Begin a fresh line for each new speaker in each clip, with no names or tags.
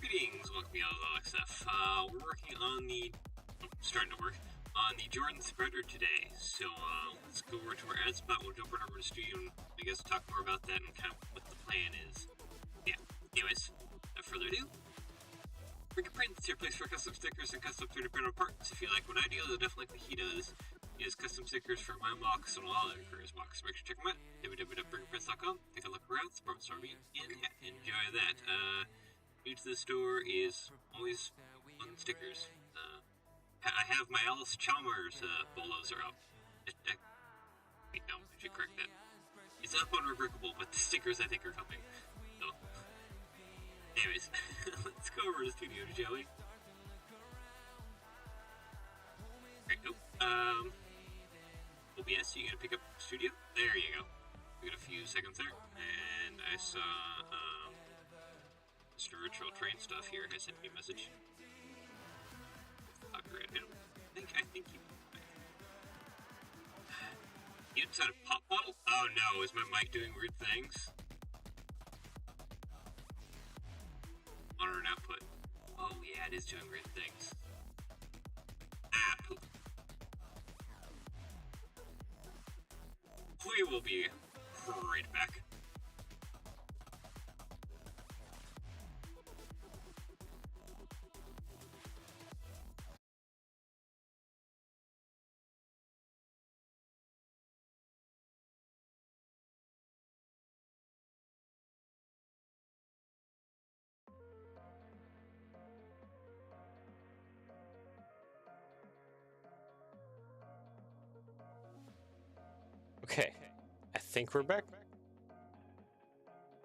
Greetings, welcome to LXF. We're working on starting to work on the Jordan spreader today. So let's go over to our ad spot. We'll jump right over to the studio and I guess talk more about that and kind of what the plan is. Yeah. Anyways, without further ado, Brick Prints, your place for custom stickers and custom 3D printer parts. If you like what I do, you'll definitely like what he does. He has custom stickers for my box and all other careers box. Make sure to check them out. www.brickprints.com. Take a look around, support me, and enjoy that. New to the store is always on stickers. I have my Alice Chalmers bolos are up. Wait, no, I should correct that. It's up on rebrickable, but the stickers I think are coming. So, anyways, let's go over to the studio, shall we? Alright, go. OBS, you gotta pick up studio. There you go. We got a few seconds there, and I saw Mr. Virtual Train stuff here has sent me a message. Copyright. I think he. The inside of pop bottle? Oh no, is my mic doing weird things? Monitor and output. Oh yeah, it is doing weird things. Ah, poop. We will be right back.
Okay, I think we're back.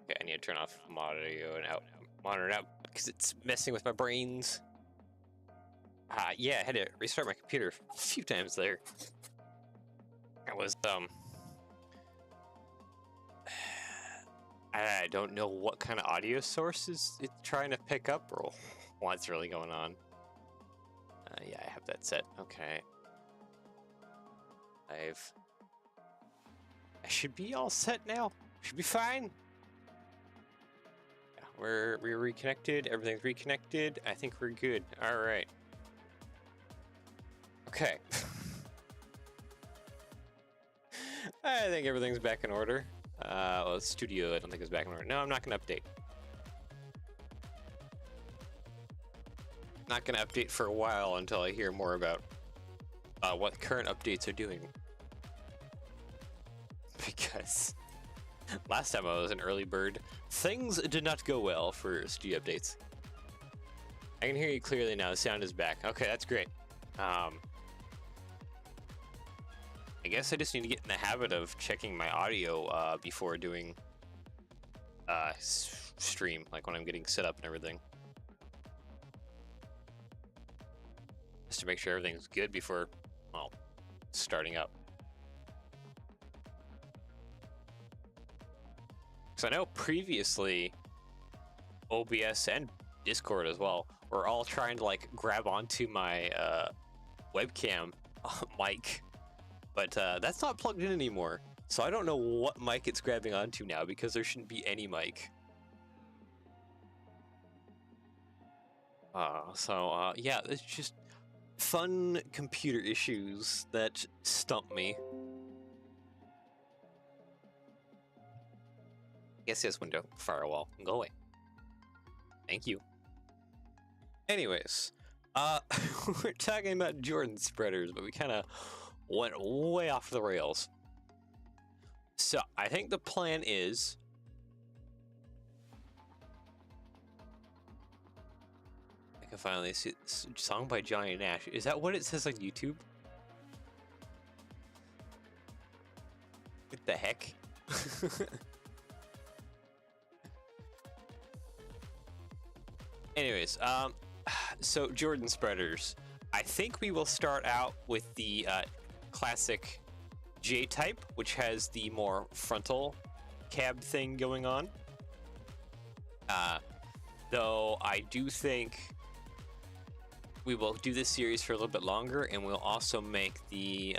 Okay, I need to turn off audio and out, monitor and out because it's messing with my brains. Yeah, I had to restart my computer a few times there. I was I don't know what kind of audio source it's trying to pick up or what's really going on. Yeah, I have that set. Okay. I should be all set now. Should be fine. Yeah, we're reconnected. Everything's reconnected. I think we're good. All right. Okay. I think everything's back in order. Well, the studio I don't think is back in order. No, I'm not going to update. Not going to update for a while until I hear more about what current updates are doing. Because last time I was an early bird, things did not go well for studio updates. I can hear you clearly now. The sound is back. Okay, that's great. I guess I just need to get in the habit of checking my audio before doing stream, like when I'm getting set up and everything. Just to make sure everything's good before, well, starting up. So I know previously OBS and Discord as well. We're all trying to like grab onto my webcam mic, but that's not plugged in anymore. So I don't know what mic it's grabbing onto now because there shouldn't be any mic. Yeah, it's just fun computer issues that stump me. Yes, window, firewall, go away. Thank you. Anyways, we're talking about Jordan spreaders, but we kind of went way off the rails. So I think the plan is I can finally see this song by Johnny Nash. Is that what it says on YouTube? What the heck? Anyways, so Jordan spreaders. I think we will start out with the classic J type, which has the more frontal cab thing going on. Though I do think we will do this series for a little bit longer, and we'll also make the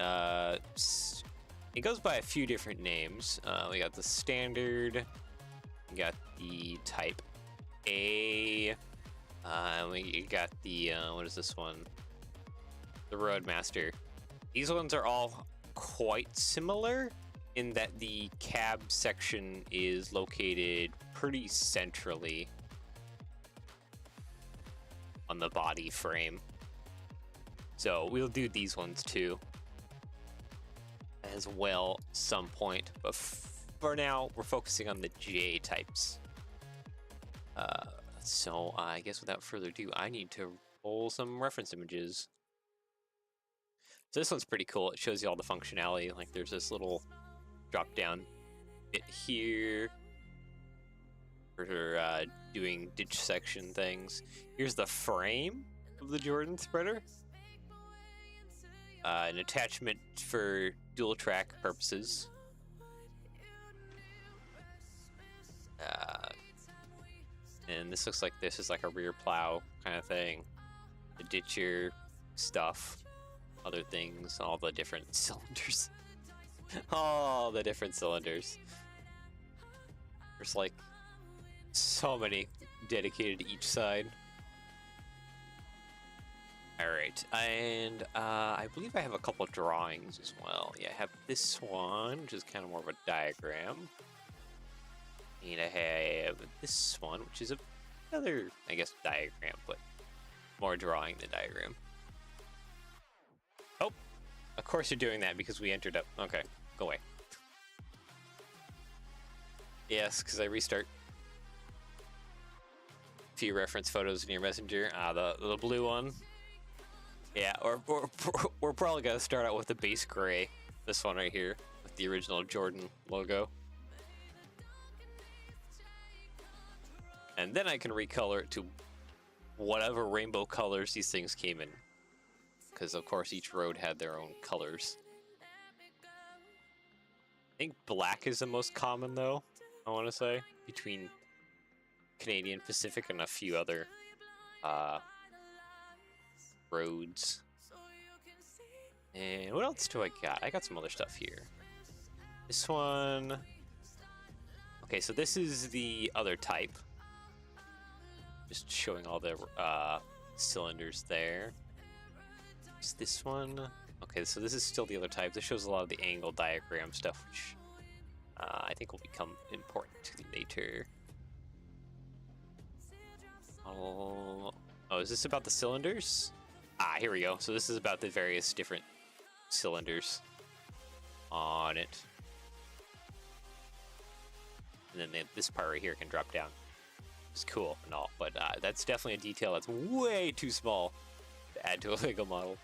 it goes by a few different names. We got the standard, we got the type A, we got the what is this one? The Roadmaster. These ones are all quite similar in that the cab section is located pretty centrally on the body frame. So we'll do these ones too as well some point, but for now we're focusing on the J types. So I guess without further ado, I need to pull some reference images. So this one's pretty cool. It shows you all the functionality. Like there's this little drop down bit here for doing ditch section things. Here's the frame of the Jordan spreader. An attachment for dual track purposes. And this looks like this is like a rear plow kind of thing. The ditcher stuff, other things, all the different cylinders. All the different cylinders. There's like so many dedicated to each side. Alright, and I believe I have a couple drawings as well. Yeah, I have this one, which is kind of more of a diagram. And I have this one, which is another, I guess, diagram, but more drawing than diagram. Oh, of course you're doing that because we entered up. Okay, go away. Yes, because I restart. Few reference photos in your messenger. The blue one. Yeah, or we're probably gonna start out with the base gray. This one right here with the original Jordan logo. And then I can recolor it to whatever rainbow colors these things came in. Because, of course, each road had their own colors. I think black is the most common, though, I want to say, between Canadian Pacific and a few other roads. And what else do I got? I got some other stuff here. This one... Okay, so this is the other type. Just showing all the cylinders there. Is this one? Okay, so this is still the other type. This shows a lot of the angle diagram stuff, which I think will become important later. Oh, is this about the cylinders? Ah, here we go. So this is about the various different cylinders on it. And then this part right here can drop down. It's cool and all, but that's definitely a detail that's way too small to add to a Lego model.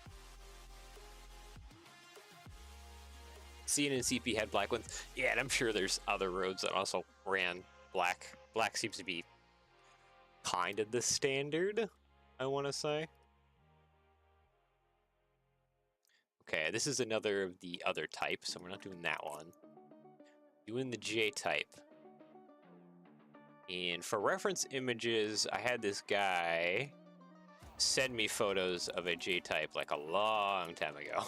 CN and CP had black ones. Yeah, and I'm sure there's other roads that also ran black. Black seems to be kind of the standard, I want to say. Okay, this is another of the other type, so we're not doing that one. Doing the J type. And for reference images, I had this guy send me photos of a J-type like a long time ago.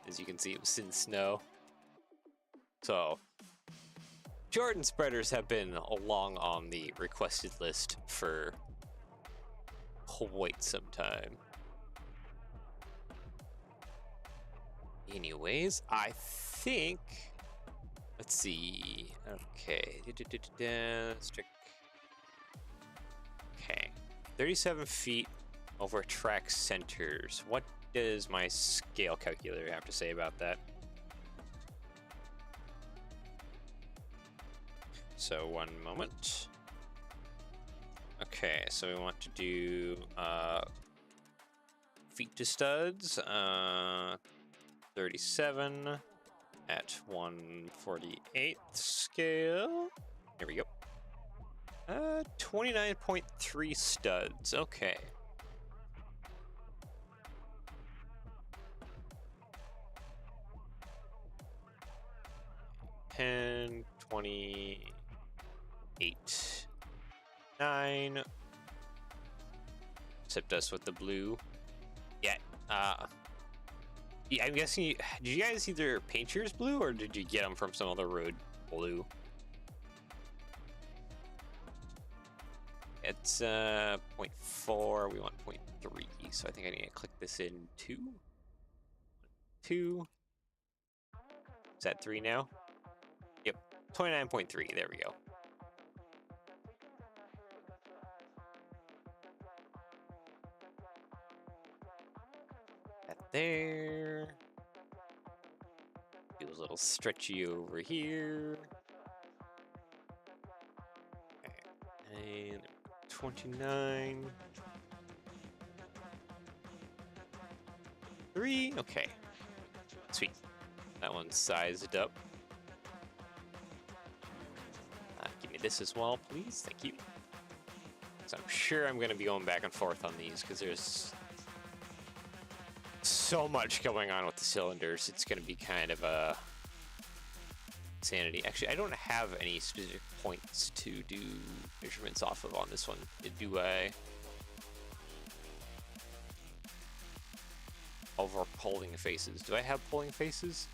As you can see, it was in snow. So, Jordan spreaders have been long on the requested list for quite some time. Anyways, I think... Let's see. Okay. Let's check. Okay. 37 feet over track centers. What does my scale calculator have to say about that? So, one moment. Okay, so we want to do feet to studs. 37 at 1/48 scale. Here we go. 29.3 studs. Okay. Ten, 28, 9. Except us with the blue. Yeah. Yeah, I'm guessing. Did you guys either paint yours blue or did you get them from some other road blue? It's 0.4. We want 0.3. So I think I need to click this in 2. 2. Is that 3 now? Yep. 29.3. There we go. That there. Do a little stretchy over here. Okay. And 29. 3. Okay. Sweet. That one's sized up. Give me this as well, please. Thank you. So I'm sure I'm going to be going back and forth on these because there's so much going on with the cylinders. It's going to be kind of a insanity. Actually, I don't have any specific points to do measurements off of on this one. Do I? Over polling faces. Do I have polling faces?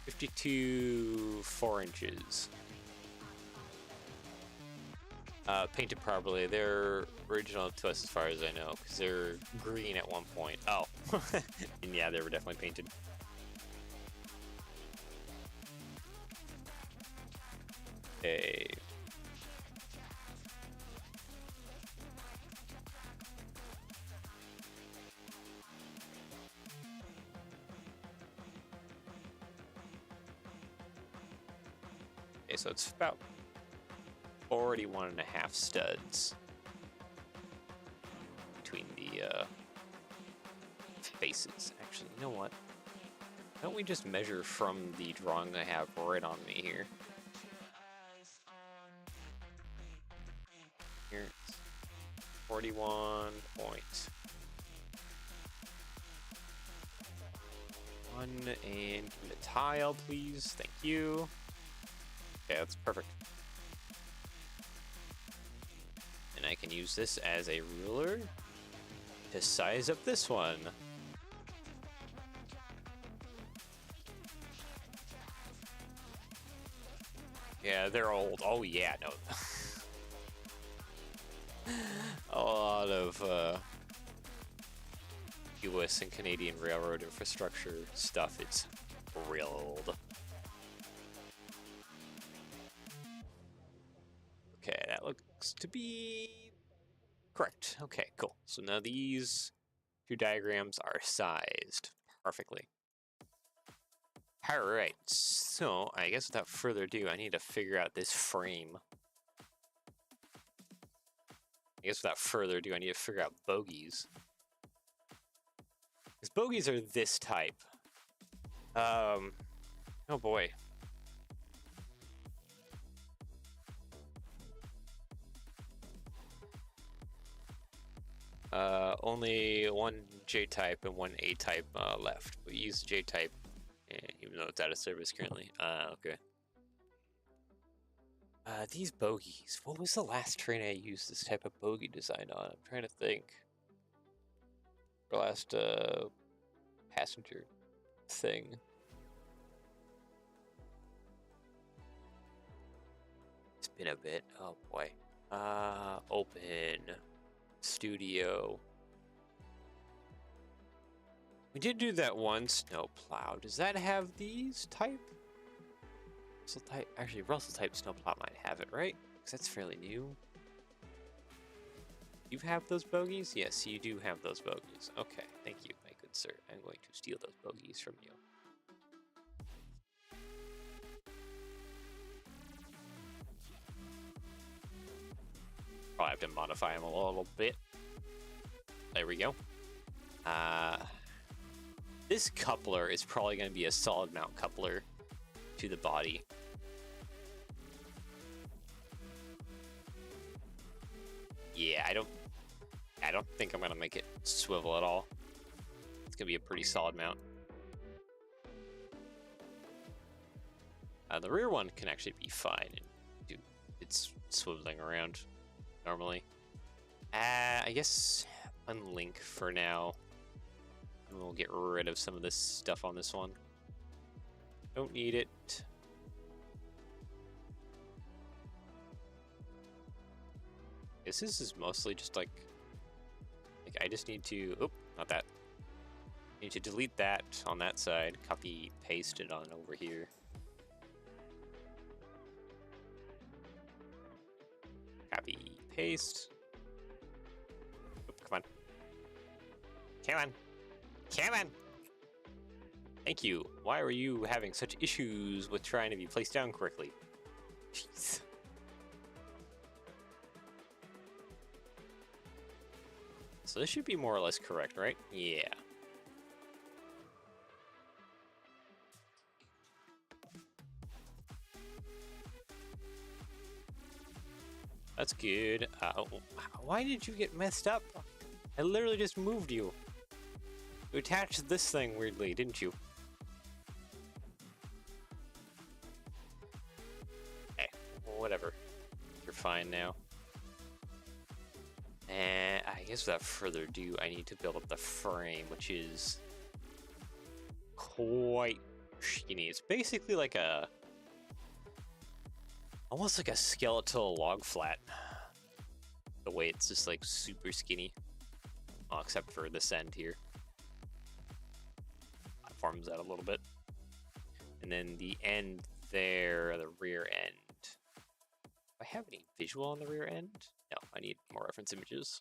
52 4 inches. Painted properly. They're original to us as far as I know, because they're green at one point. Oh, and yeah, they were definitely painted. Okay. Okay, so it's about 41.5 studs between the faces. Actually, you know what? Why don't we just measure from the drawing I have right on me here? Here it's 41 point. 1 and give me the tile, please. Thank you. Okay, that's perfect. And I can use this as a ruler to size up this one. Yeah, they're old. Oh yeah, no. A lot of US and Canadian railroad infrastructure stuff. It's real old. Okay, that looks to be correct. Okay, cool. So now these two diagrams are sized perfectly. All right, so I guess without further ado, I need to figure out this frame. I guess without further ado, I need to figure out bogies. Because bogies are this type. Oh boy. Only one J-type and one A-type left. We use J-type, even though it's out of service currently. Okay. These bogies. What was the last train I used this type of bogie design on? I'm trying to think. The last passenger thing. It's been a bit. Oh boy. Open studio. We did do that one snow plow. Does that have these type? Russell type. Actually, Russell type snow plow might have it, right? Because that's fairly new. You have those bogies? Yes, you do have those bogies. Okay, thank you, my good sir. I'm going to steal those bogies from you. Probably have to modify them a little bit. There we go. This coupler is probably going to be a solid mount coupler to the body. Yeah, I don't think I'm going to make it swivel at all. It's going to be a pretty solid mount. The rear one can actually be fine. It's swiveling around normally. I guess unlink for now. And we'll get rid of some of this stuff on this one. Don't need it. This is mostly just like I just need to, oh, not that. I need to delete that on that side, copy, paste it on over here. Copy, paste. Oh, come on. Come on. Come on! Thank you. Why were you having such issues with trying to be placed down correctly? Jeez. So this should be more or less correct, right? Yeah. That's good. Why did you get messed up? I literally just moved you. You attached this thing weirdly, didn't you? Okay, whatever. You're fine now. And I guess without further ado, I need to build up the frame, which is quite skinny. It's basically like a... almost like a skeletal log flat. The way it's just like super skinny. Well, except for this end here. Forms out a little bit. And then the end there, the rear end. Do I have any visual on the rear end? No, I need more reference images.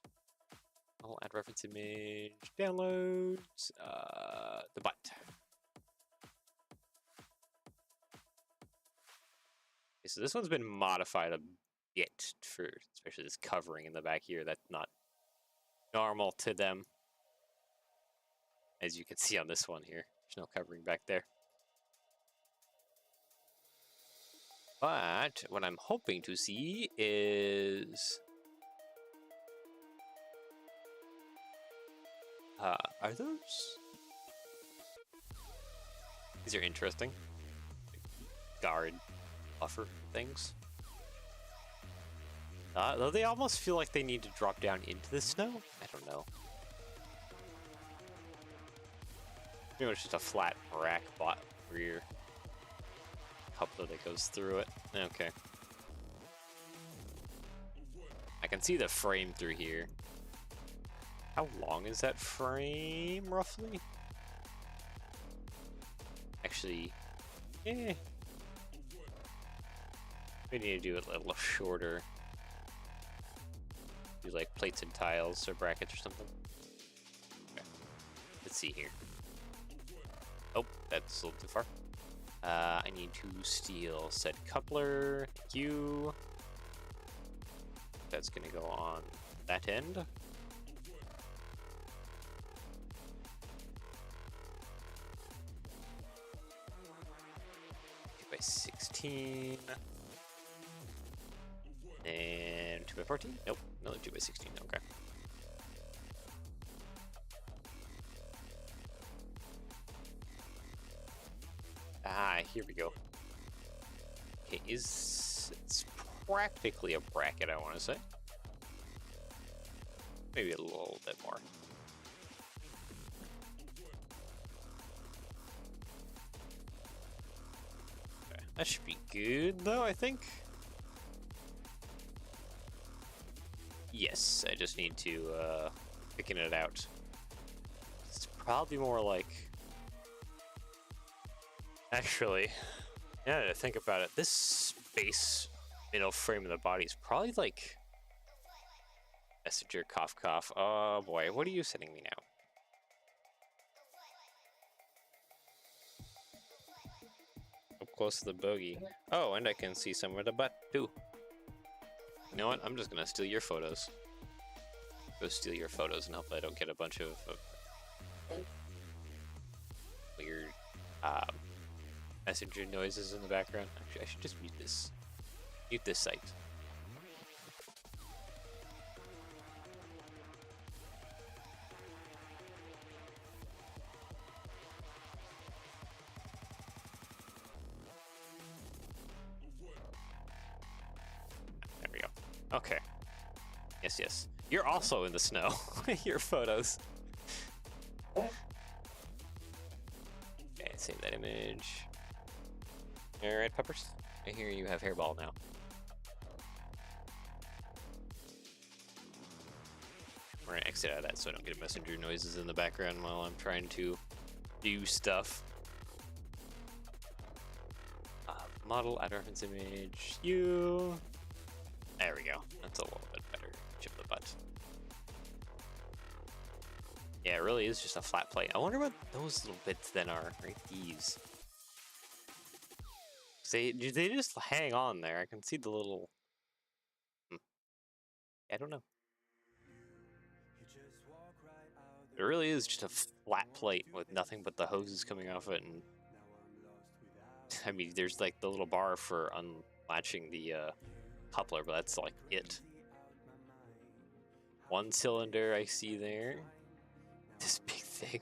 I'll add reference image, downloads, the butt. Okay, so this one's been modified a bit for especially this covering in the back here. That's not normal to them. As you can see on this one here. There's no covering back there. But what I'm hoping to see is... are those... these are interesting. Guard buffer things. Though they almost feel like they need to drop down into the snow. I don't know. Pretty much just a flat rack bot rear coupler that goes through it. Okay. I can see the frame through here. How long is that frame, roughly? Actually, we need to do it a little shorter. Do like plates and tiles or brackets or something. Okay. Let's see here. Oh, that's a little too far. I need to steal said coupler. Thank you. That's gonna go on that end. 2x16. And 2x14? Nope, another 2x16, okay. Ah, here we go. Okay, it's practically a bracket, I want to say. Maybe a little bit more. Okay, that should be good, though, I think. Yes, I just need to thicken it out. It's probably more like... Actually, now that I think about it, this space middle frame of the body is probably like... Messenger, cough, cough. Oh boy, what are you sending me now? Up close to the bogey. Oh, and I can see some of the butt too. You know what? I'm just gonna steal your photos. Go steal your photos and hope I don't get a bunch of weird messenger noises in the background. Actually, I should just mute this. Mute this site. There we go. Okay. Yes, yes. You're also in the snow. Your photos. Okay, save that image. Alright, Peppers. I hear you have hairball now. We're gonna exit out of that so I don't get messenger noises in the background while I'm trying to do stuff. Model, add reference image, you. There we go. That's a little bit better. Chip the butt. Yeah, it really is just a flat plate. I wonder what those little bits then are. Right, these. Do they just hang on there? I can see the little... I don't know. It really is just a flat plate with nothing but the hoses coming off it, and I mean, there's like the little bar for unlatching the coupler, but that's like it. One cylinder I see there. This big thing.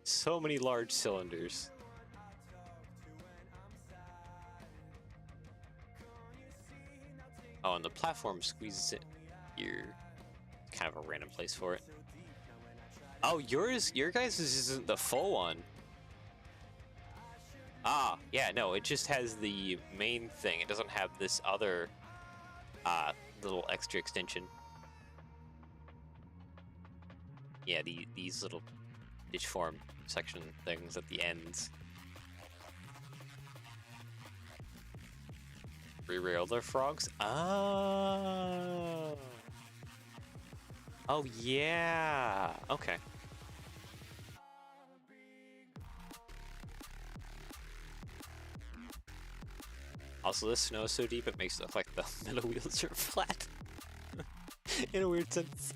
So many large cylinders. Oh, and the platform squeezes it here. Kind of a random place for it. Oh, your guys' isn't the full one. Ah, yeah, no, it just has the main thing. It doesn't have this other little extra extension. Yeah, these little ditch form section things at the ends. Re-rail their frogs? Oh. Oh, yeah. Okay. Also, this snow is so deep it makes it look like the middle wheels are flat. In a weird sense.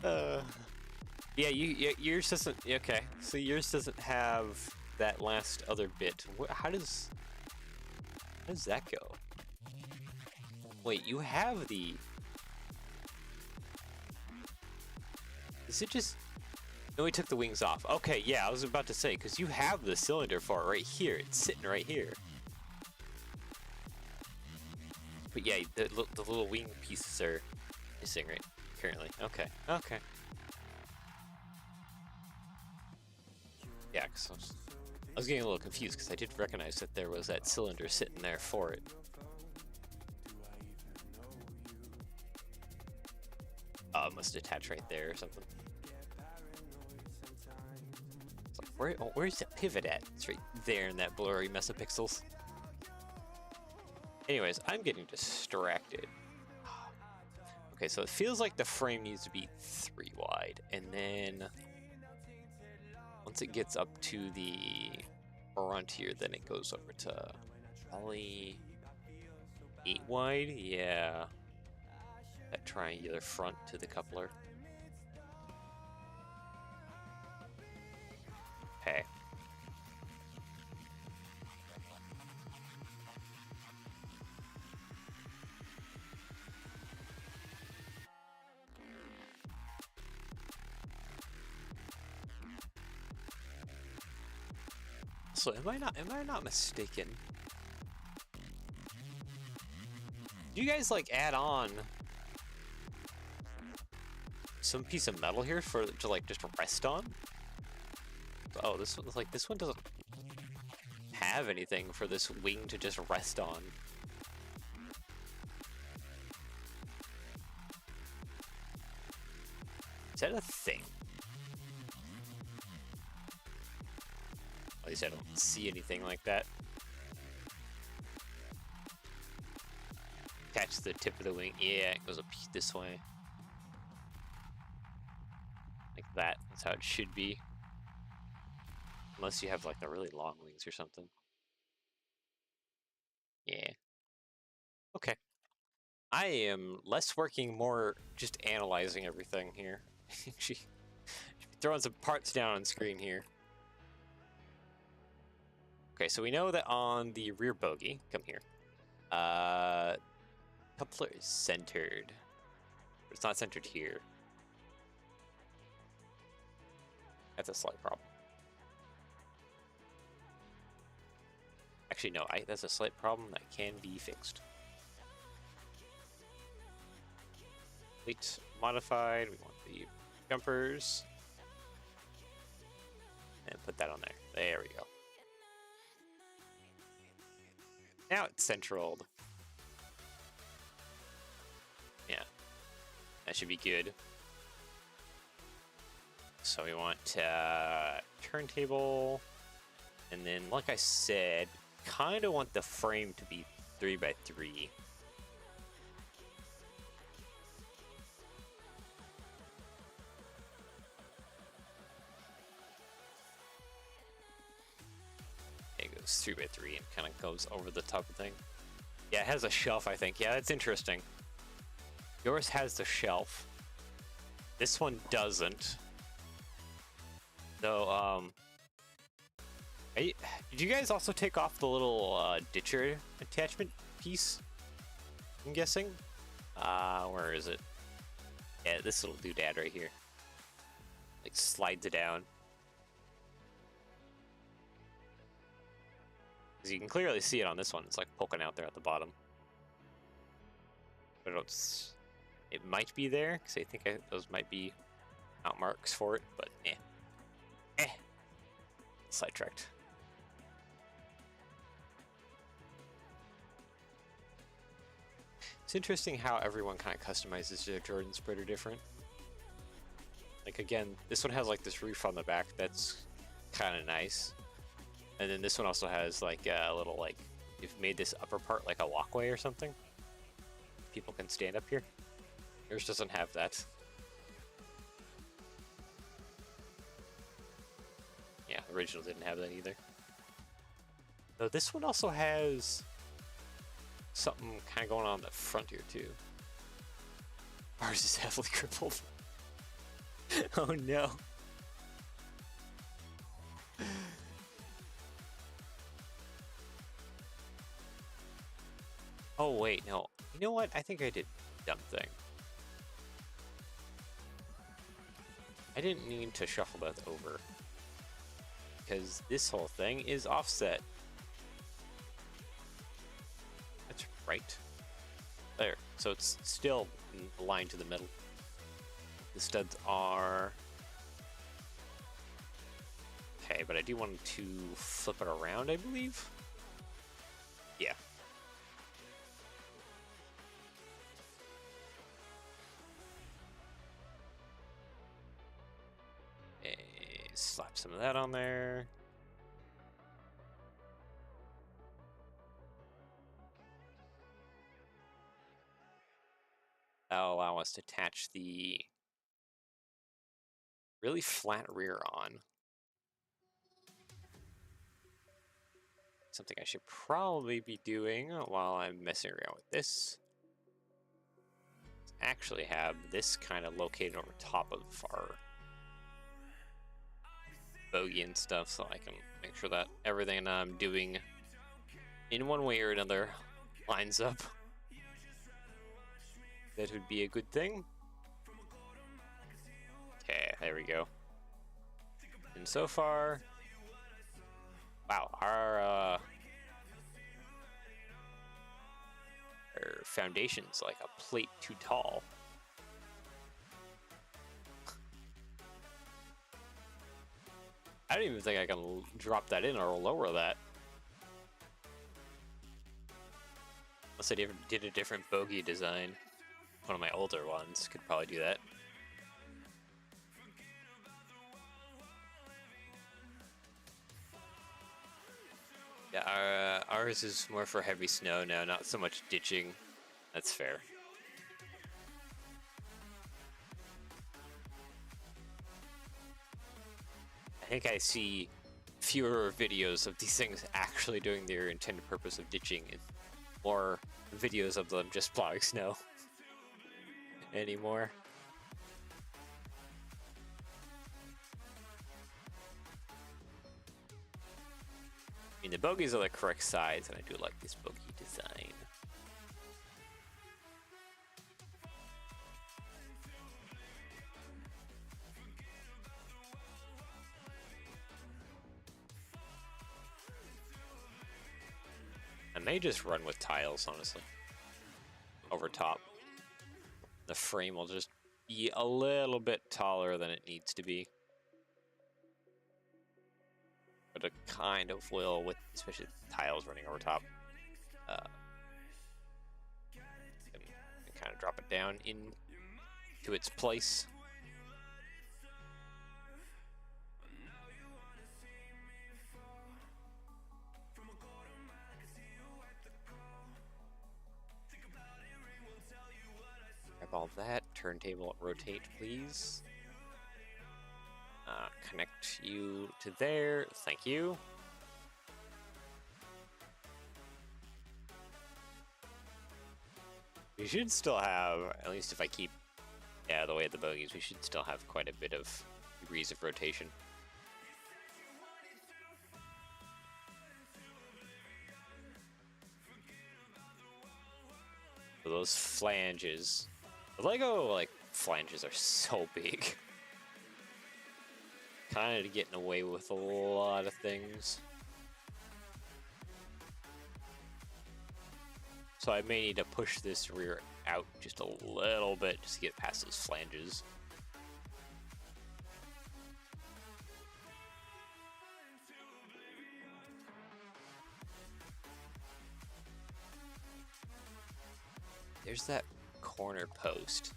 Yeah, yours doesn't... Okay, so yours doesn't have that last other bit. How does that go? Wait, you have the... Is it just... No, we took the wings off. Okay, yeah, I was about to say, because you have the cylinder for it right here. It's sitting right here. But yeah, the little wing pieces are missing right currently. Okay, okay. Yeah, because I was getting a little confused because I did recognize that there was that cylinder sitting there for it. Oh, it must attach right there or something. So where's the pivot at? It's right there in that blurry mess of pixels. Anyways, I'm getting distracted. Okay, so it feels like the frame needs to be 3 wide, and then once it gets up to the front here, then it goes over to probably 8 wide. Yeah, that triangular front to the coupler. Okay. So am I not mistaken? you guys like add on some piece of metal here for to like just rest on? Oh, this one, like, this one doesn't have anything for this wing to just rest on. Is that a thing? At least I don't see anything like that. Attach to the tip of the wing. Yeah, it goes up this way. Like that. That's how it should be. Unless you have like the really long wings or something. Yeah. Okay. I am less working, more just analyzing everything here. She throwing some parts down on screen here. Okay, so we know that on the rear bogie, come here. Coupler is centered. But it's not centered here. That's a slight problem. Actually, no, that's a slight problem that can be fixed. Complete modified. We want the jumpers. And put that on there. There we go. Now it's centraled. Yeah. That should be good. So we want turntable. And then, like I said, kind of want the frame to be 3x3. It goes 3x3 and kind of goes over the top of the thing. Yeah, it has a shelf, I think. Yeah, that's interesting. Yours has the shelf. This one doesn't. So, did you guys also take off the little ditcher attachment piece? I'm guessing. Where is it? Yeah, this little doodad right here. Like slides it down. Because you can clearly see it on this one. It's like poking out there at the bottom. But it might be there, because I think those might be out marks for it, but sidetracked. It's interesting how everyone kind of customizes their Jordan spreader different. Like, again, this one has like this roof on the back that's kind of nice. And then this one also has like a little, like, you've made this upper part like a walkway or something. People can stand up here. Yours doesn't have that. Yeah, the original didn't have that either. Though this one also has something kind of going on the front here too. Ours is heavily crippled. Oh no. Oh wait, no. You know what? I think I did a dumb thing. I didn't need to shuffle that over. Because this whole thing is offset. That's right. There. So it's still aligned to the middle. The studs are... Okay, but I do want to flip it around, I believe. Yeah. Slap some of that on there. That'll allow us to attach the really flat rear on. Something I should probably be doing while I'm messing around with this. Actually have this kind of located over top of our bogey and stuff, so I can make sure that everything I'm doing in one way or another lines up. That would be a good thing. Okay, there we go. And so far, wow, our foundation's like a plate too tall. I don't even think I can drop that in or lower that. Unless I did a different bogey design. One of my older ones could probably do that. Yeah, ours is more for heavy snow now, not so much ditching. That's fair. I think I see fewer videos of these things actually doing their intended purpose of ditching and more videos of them just plowing snow anymore. I mean, the bogies are the correct size, and I do like this bogey design. I may just run with tiles, honestly. Over top. The frame will just be a little bit taller than it needs to be. But it kind of will, with especially tiles running over top. And kind of drop it down into its place. Grab all that. Turntable rotate, please. Connect you to there. Thank you. We should still have, at least if I keep, the way of the bogies, we should still have quite a bit of degrees of rotation. So those flanges, the Lego like flanges are so big. Kind of getting away with a lot of things. So I may need to push this rear out just a little bit just to get past those flanges. There's that corner post.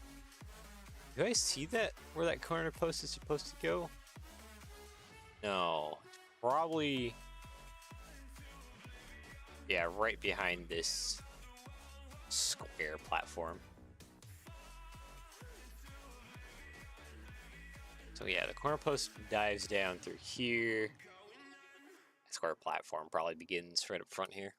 Do I see that, where that corner post is supposed to go? No, it's probably, yeah, right behind this square platform. So yeah, the corner post dives down through here. The square platform probably begins right up front here.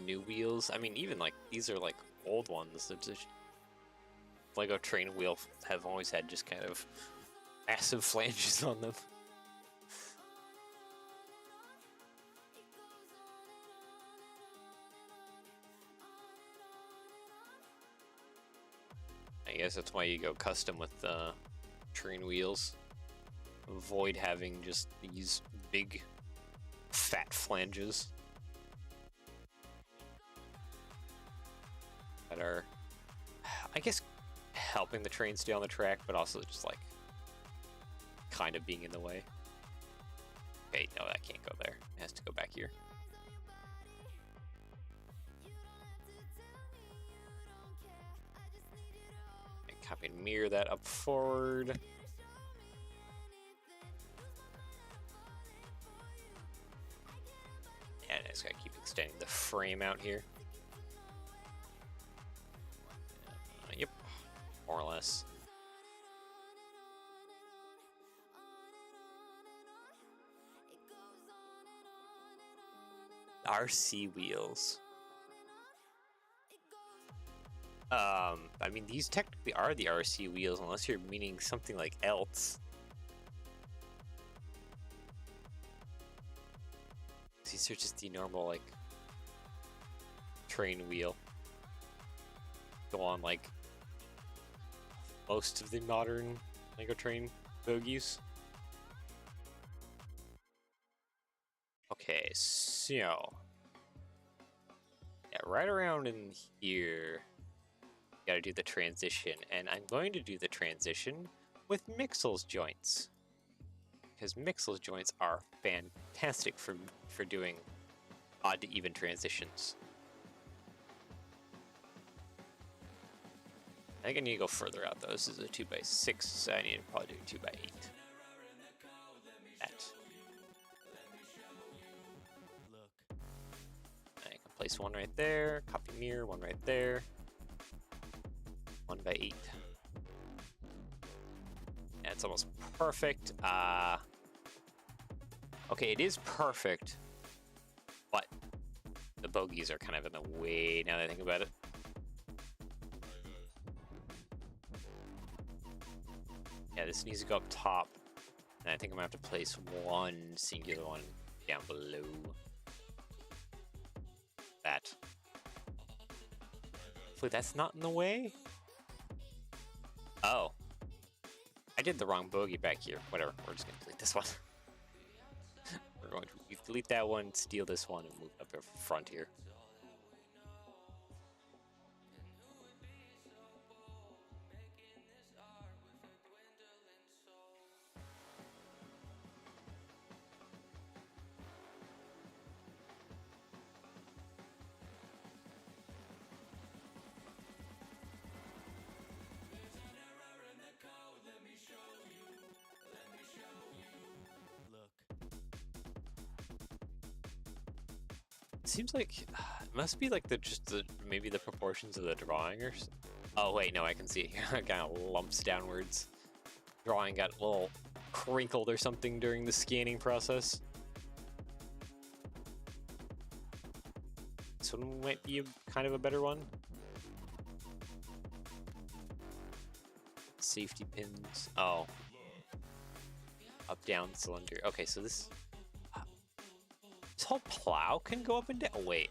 New wheels. I mean, even like these are like old ones. Lego train wheel have always had just kind of massive flanges on them. I guess that's why you go custom with train wheels. Avoid having just these big fat flanges that are, I guess, helping the train stay on the track, but also just like kind of being in the way. Okay, no, that can't go there. It has to go back here. And copy and mirror that up forward. And I just gotta keep extending the frame out here. Yep, more or less. RC wheels. I mean, these technically are the RC wheels, unless you're meaning something like else. these are just the normal, like, train wheel. Go on, like, most of the modern Lego train bogies. Okay, so yeah, right around in here, gotta do the transition, and I'm going to do the transition with Mixel's joints, because Mixel's joints are fantastic for doing odd to even transitions. I think I need to go further out though. This is a 2x6, so I need to probably do 2x8. That. I can place one right there, copy mirror, one right there. 1x8. Yeah, it's almost perfect. Okay, it is perfect, but the bogies are kind of in the way now that I think about it. Yeah, this needs to go up top, and I think I'm gonna have to place one singular one down below. That. Hopefully that's not in the way. Oh. I did the wrong bogey back here. Whatever, we're just gonna delete this one. We're going to delete that one, steal this one, and move up in front here. It seems like it must be like maybe the proportions of the drawing or. Oh wait, no, I can see it kind of lumps downwards. Drawing got a little crinkled or something during the scanning process. This one might be kind of a better one. Safety pins. Oh. Up down cylinder. Okay, so this whole plow can go up and down. Oh, wait.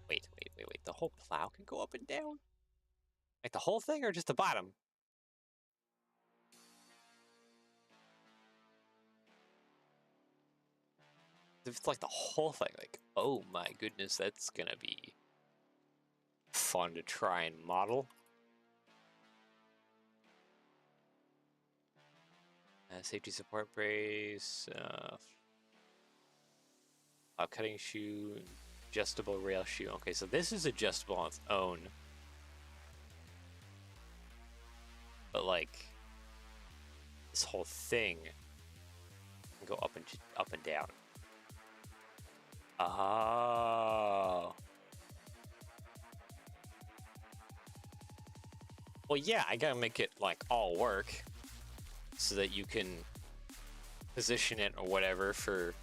Wait. The whole plow can go up and down? Like the whole thing or just the bottom? If it's like the whole thing, like, oh my goodness, that's gonna be fun to try and model. Safety support brace, cutting shoe, adjustable rail shoe. Okay, so this is adjustable on its own. But like, this whole thing can go up and down. Oh. Well, yeah, I gotta make it like all work so that you can position it or whatever for.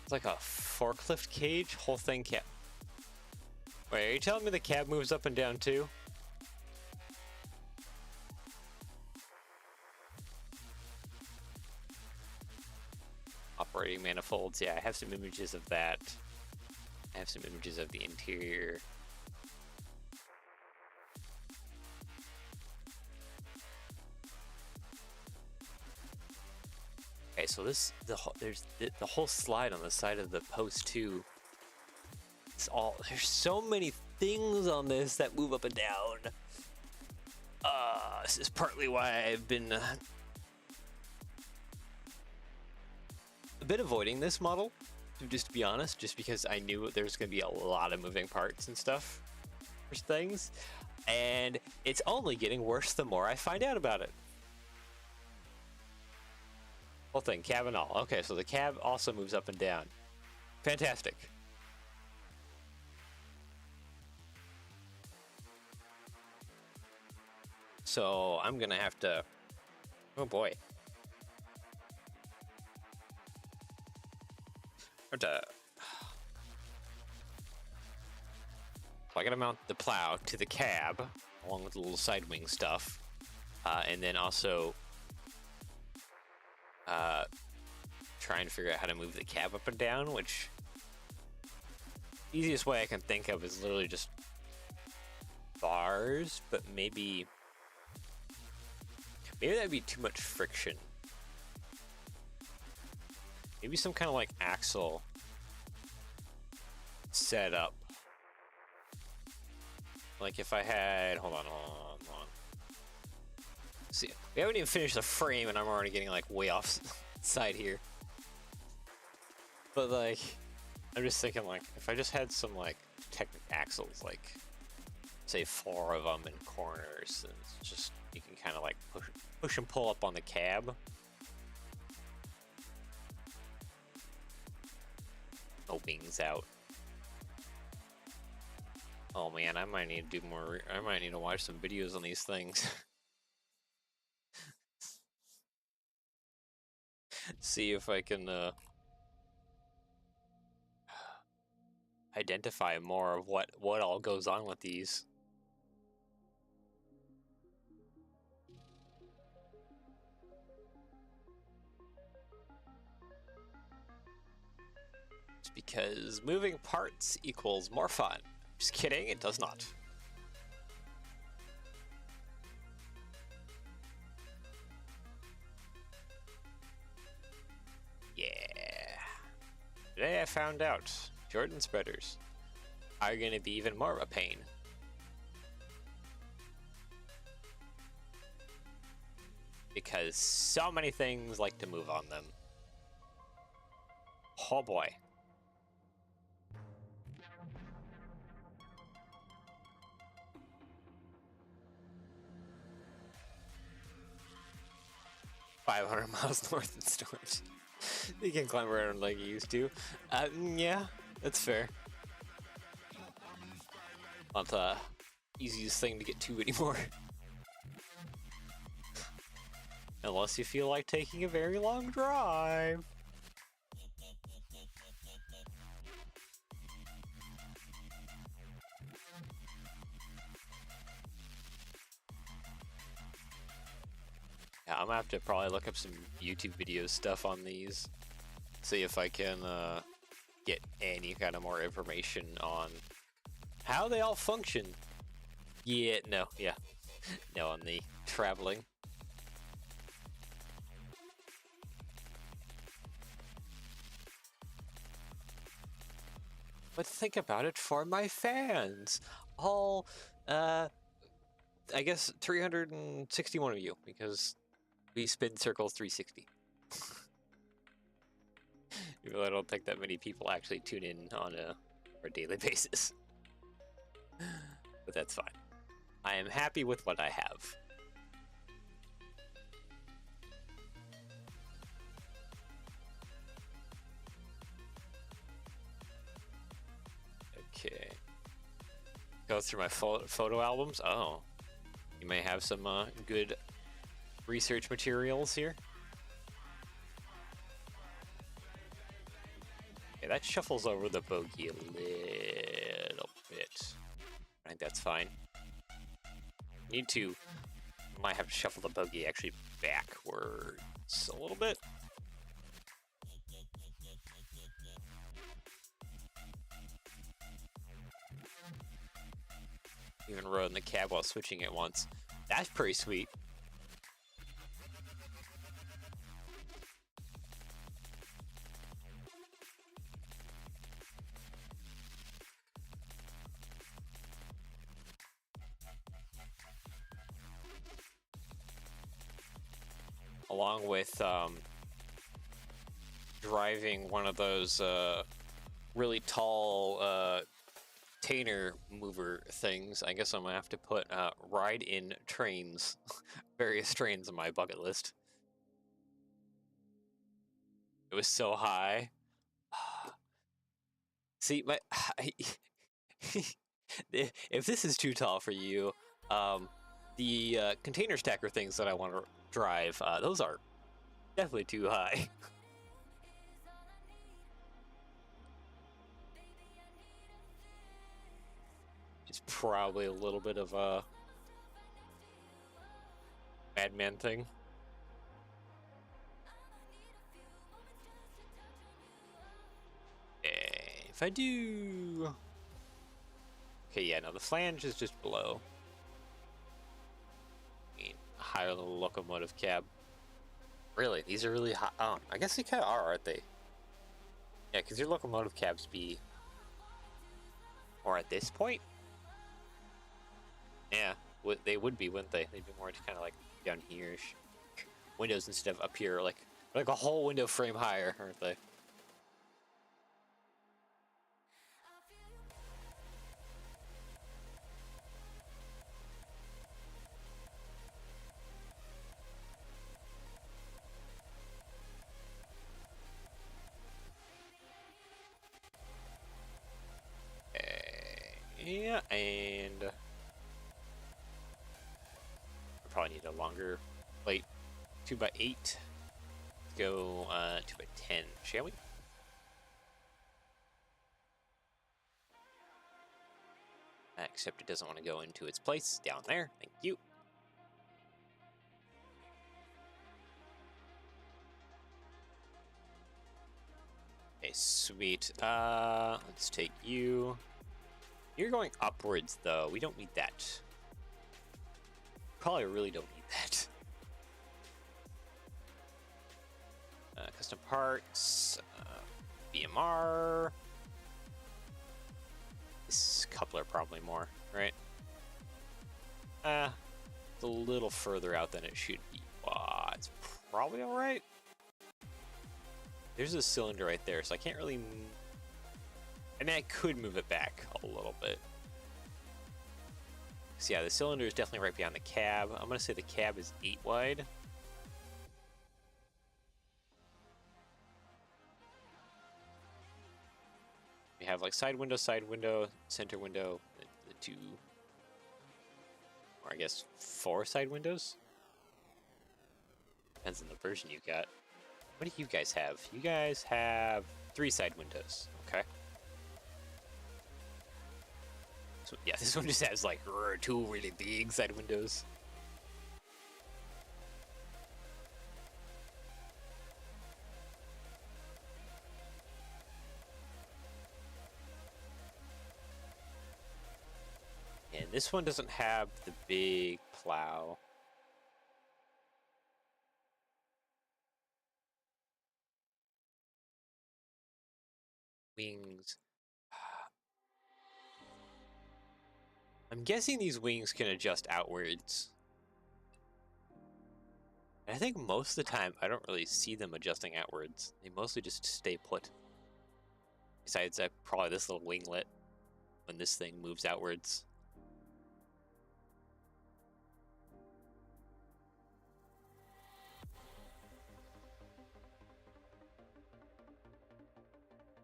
It's like a forklift cage, whole thing cab. Wait, are you telling me the cab moves up and down too? Operating manifolds, yeah, I have some images of that. I have some images of the interior. Okay, so there's the whole slide on the side of the post too. There's so many things on this that move up and down. This is partly why I've been a bit avoiding this model, just to be honest, just because I knew there's going to be a lot of moving parts and stuff for things, and it's only getting worse the more I find out about it. Whole thing, cab and all. Okay, so the cab also moves up and down. Fantastic. So I'm going to have to... Oh boy. I gotta mount the plow to the cab, along with the little side wing stuff. And then also trying to figure out how to move the cab up and down, which the easiest way I can think of is literally just bars, but maybe that'd be too much friction. Maybe some kind of like axle setup. Like if I had, hold on. See, we haven't even finished the frame and I'm already getting like way off side here. But like, I'm just thinking like, if I just had some like technic axles, like say 4 of them in corners, and it's just, you can kind of like push and pull up on the cab. No wings out. Oh man, I might need to do more. I might need to watch some videos on these things. See if I can identify more of what all goes on with these. It's because moving parts equals more fun. Just kidding, it does not. Yeah. Today I found out Jordan spreaders are going to be even more of a pain. Because so many things like to move on them. Oh boy. $500 miles north in storage. You can climb around like you used to. Yeah, that's fair. Not the easiest thing to get to anymore. Unless you feel like taking a very long drive. Yeah, I'm gonna have to probably look up some YouTube video stuff on these. See if I can get any kind of more information on how they all function. Yeah, no, on the traveling. But think about it for my fans. All, I guess 361 of you, because we spin circles 360. Even though I don't think that many people actually tune in on a daily basis. But that's fine. I am happy with what I have. Okay. Go through my photo albums. Oh. You may have some good research materials here. Okay, that shuffles over the bogey a little bit. I think that's fine. Might have to shuffle the bogey actually backwards a little bit. Even rode in the cab while switching it once. That's pretty sweet. Along with driving one of those really tall container mover things, I guess I'm gonna have to put ride-in trains, various trains on my bucket list. It was so high. See, if this is too tall for you, the container stacker things that I want to drive, those are definitely too high. It's probably a little bit of a madman thing. If I do... Okay, yeah, no, the flange is just below. I mean, higher than the locomotive cab. Really? These are really high. Oh, I guess they kind of are, aren't they? Yeah, because your locomotive cabs be... Or at this point? Yeah, they would be, wouldn't they? They'd be more kind of like down here. Windows instead of up here, like a whole window frame higher, aren't they? Yeah, and I probably need a longer plate. 2x8. Let's go 2x10, shall we? Except it doesn't want to go into its place down there. Thank you. Okay, sweet. Let's take you. You're going upwards, though. We don't need that. Probably really don't need that. Custom parts. BMR. This coupler probably more, right? It's a little further out than it should be. It's probably alright. There's a cylinder right there, so I can't really... I mean, I could move it back a little bit. So yeah, the cylinder is definitely right behind the cab. I'm going to say the cab is 8 wide. We have like side window, center window, the 2... Or I guess 4 side windows? Depends on the version you got. What do you guys have? You guys have 3 side windows. Okay. So yeah, this one just has like 2 really big side windows. And this one doesn't have the big plow. Wings. I'm guessing these wings can adjust outwards. And I think most of the time I don't really see them adjusting outwards. They mostly just stay put. Besides, probably this little winglet when this thing moves outwards.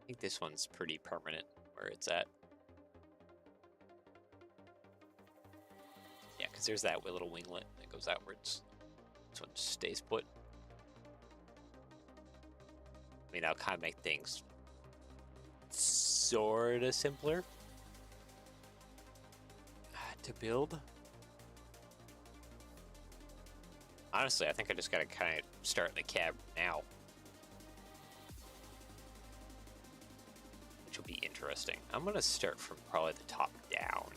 I think this one's pretty permanent where it's at. Yeah, because there's that little winglet that goes outwards. This one just stays put. I mean, that'll kind of make things sort of simpler to build. Honestly, I think I just gotta kind of start the cab now. Which will be interesting. I'm gonna start from probably the top down.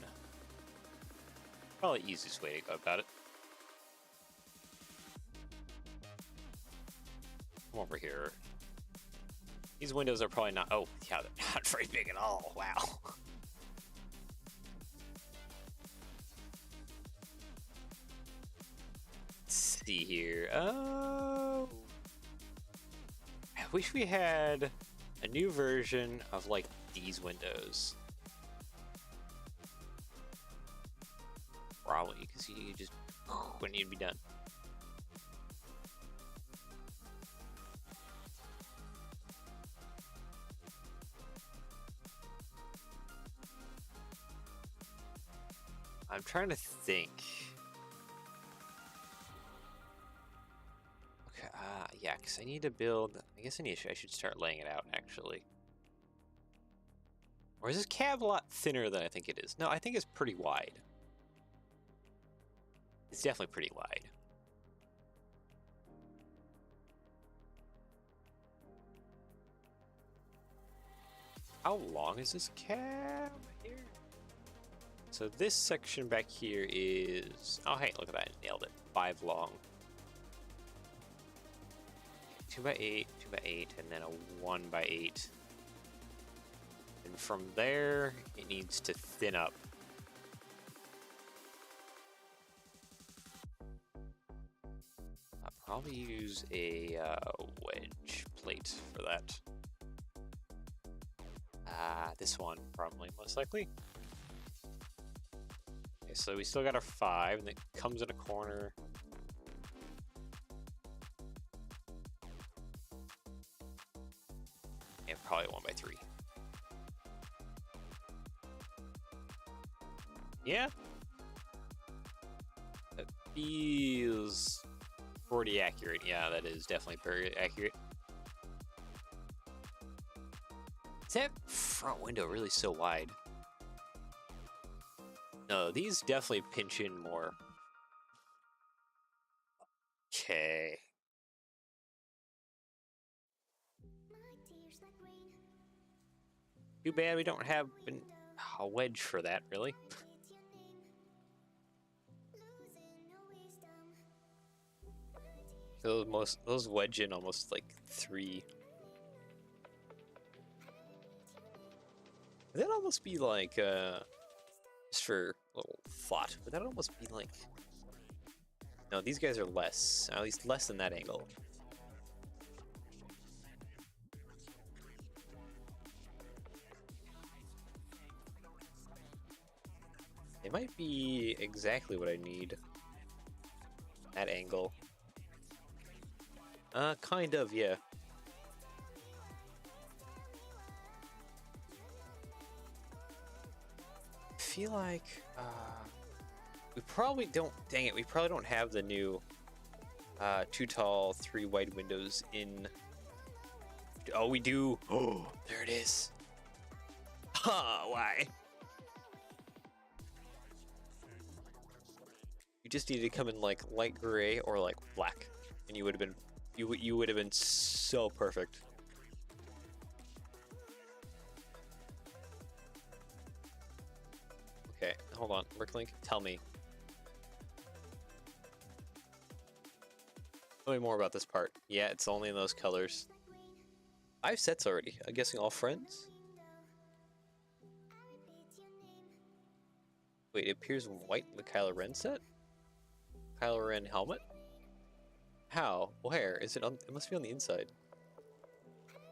Probably the easiest way to go about it. Come over here. These windows are probably not... Oh, yeah, they're not very big at all. Wow. Let's see here. Oh... I wish we had a new version of, like, these windows. Probably, because you just wouldn't need to be done. I'm trying to think. Okay, yeah, because I need to build... I guess I should start laying it out, actually. Or is this cab a lot thinner than I think it is? No, I think it's pretty wide. It's definitely pretty wide. How long is this cab here? So this section back here is... Oh, hey, look at that. Nailed it. 5 long. 2x8, 2x8, and then a 1x8. And from there, it needs to thin up. I'll probably use a wedge plate for that. This one, probably, most likely. Okay, so we still got our 5, and it comes in a corner. And probably 1x3. Yeah. That feels pretty accurate. Yeah, that is definitely very accurate. Is that front window really so wide? No, these definitely pinch in more. Okay. Too bad we don't have a wedge for that, really. Those wedge in almost like 3. That'd almost be like just for a little thought, but that'd almost be like, no, these guys are less, at least less than that angle. It might be exactly what I need. That angle. Kind of, yeah. I feel like, we probably don't, dang it, we probably don't have the new, 2 tall, 3 wide windows in. Oh, we do. Oh, there it is. Huh, why? You just needed to come in like light gray or like black, and you would have been, you would have been so perfect. Okay, hold on, Bricklink, tell me more about this part. Yeah, it's only in those colors. 5 sets already. I'm guessing all friends. Wait, it appears in white in the Kylo Ren set. Kylo Ren helmet. How? Where? Is it on? It must be on the inside.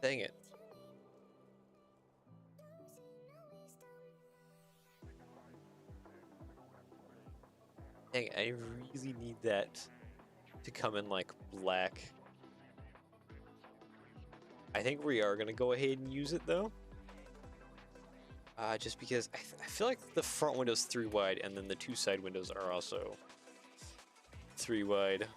Dang it. Dang it, I really need that to come in like black. I think we are gonna go ahead and use it though. Just because I feel like the front window's 3 wide and then the 2 side windows are also 3 wide.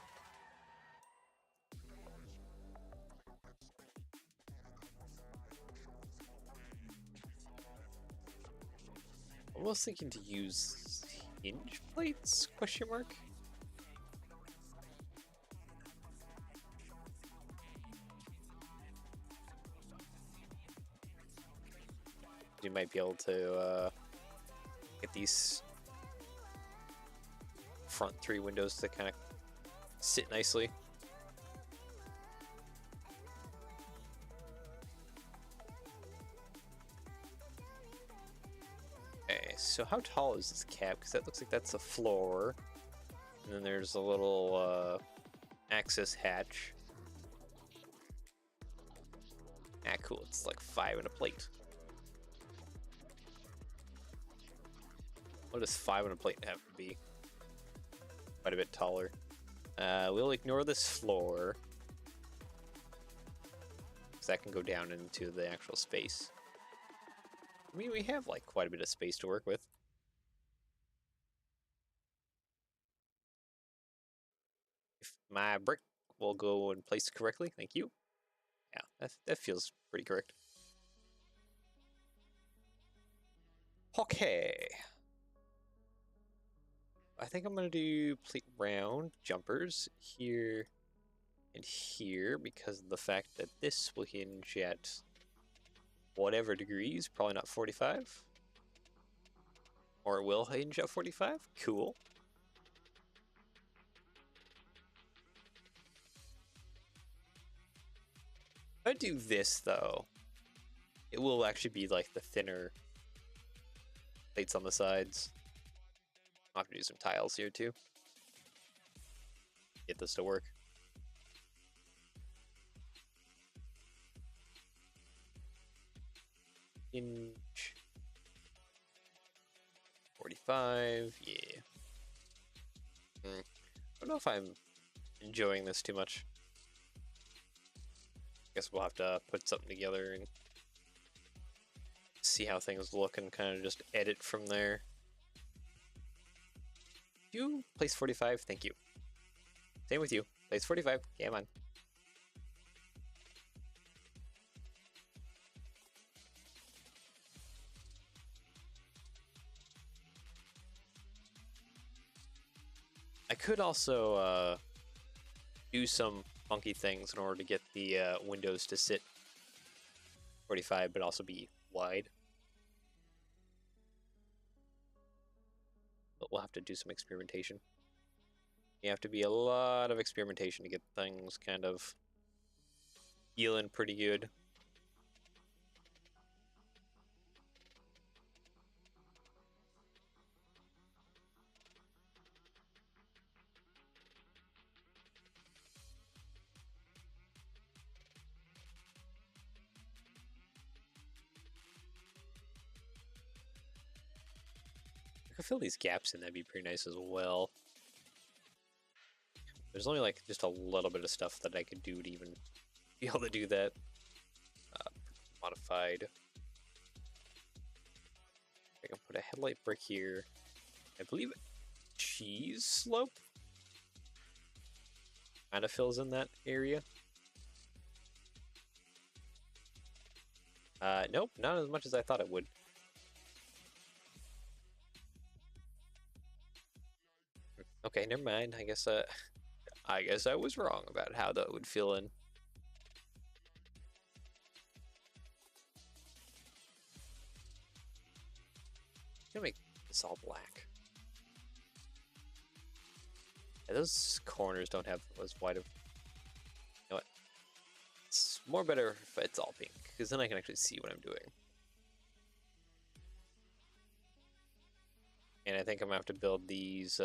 I'm almost thinking to use hinge plates, question mark? You might be able to get these front 3 windows to kind of sit nicely. Okay, so how tall is this cab? Because that looks like that's the floor. And then there's a little access hatch. Ah, cool. It's like 5 and a plate. What does 5 and a plate have to be? Quite a bit taller. We'll ignore this floor, because that can go down into the actual space. I mean, we have like quite a bit of space to work with. If my brick will go in place correctly, thank you. Yeah, that feels pretty correct. Okay. I think I'm gonna do plate round jumpers here and here because of the fact that this will hinge at whatever degrees, probably not 45. Or it will hinge at 45. Cool. If I do this though, it will actually be like the thinner plates on the sides. I'll have to do some tiles here too. Get this to work. Hinge. 45, yeah. I don't know if I'm enjoying this too much. Guess we'll have to put something together and see how things look and kind of just edit from there. You place 45, thank you. Same with you. Place 45, come on. I could also do some funky things in order to get the windows to sit 45 but also be wide. But we'll have to do some experimentation. You have to be a lot of experimentation to get things kind of feeling pretty good. I could fill these gaps in, that'd be pretty nice as well. There's only like just a little bit of stuff that I could do to even be able to do that. Modified. I can put a headlight brick here. I believe cheese slope kind of fills in that area. Nope, not as much as I thought it would. Okay, never mind. I guess I was wrong about how that would fill in. I'm gonna make this all black. Yeah, those corners don't have as wide of. You know what? It's more better if it's all pink, because then I can actually see what I'm doing. And I think I'm gonna have to build these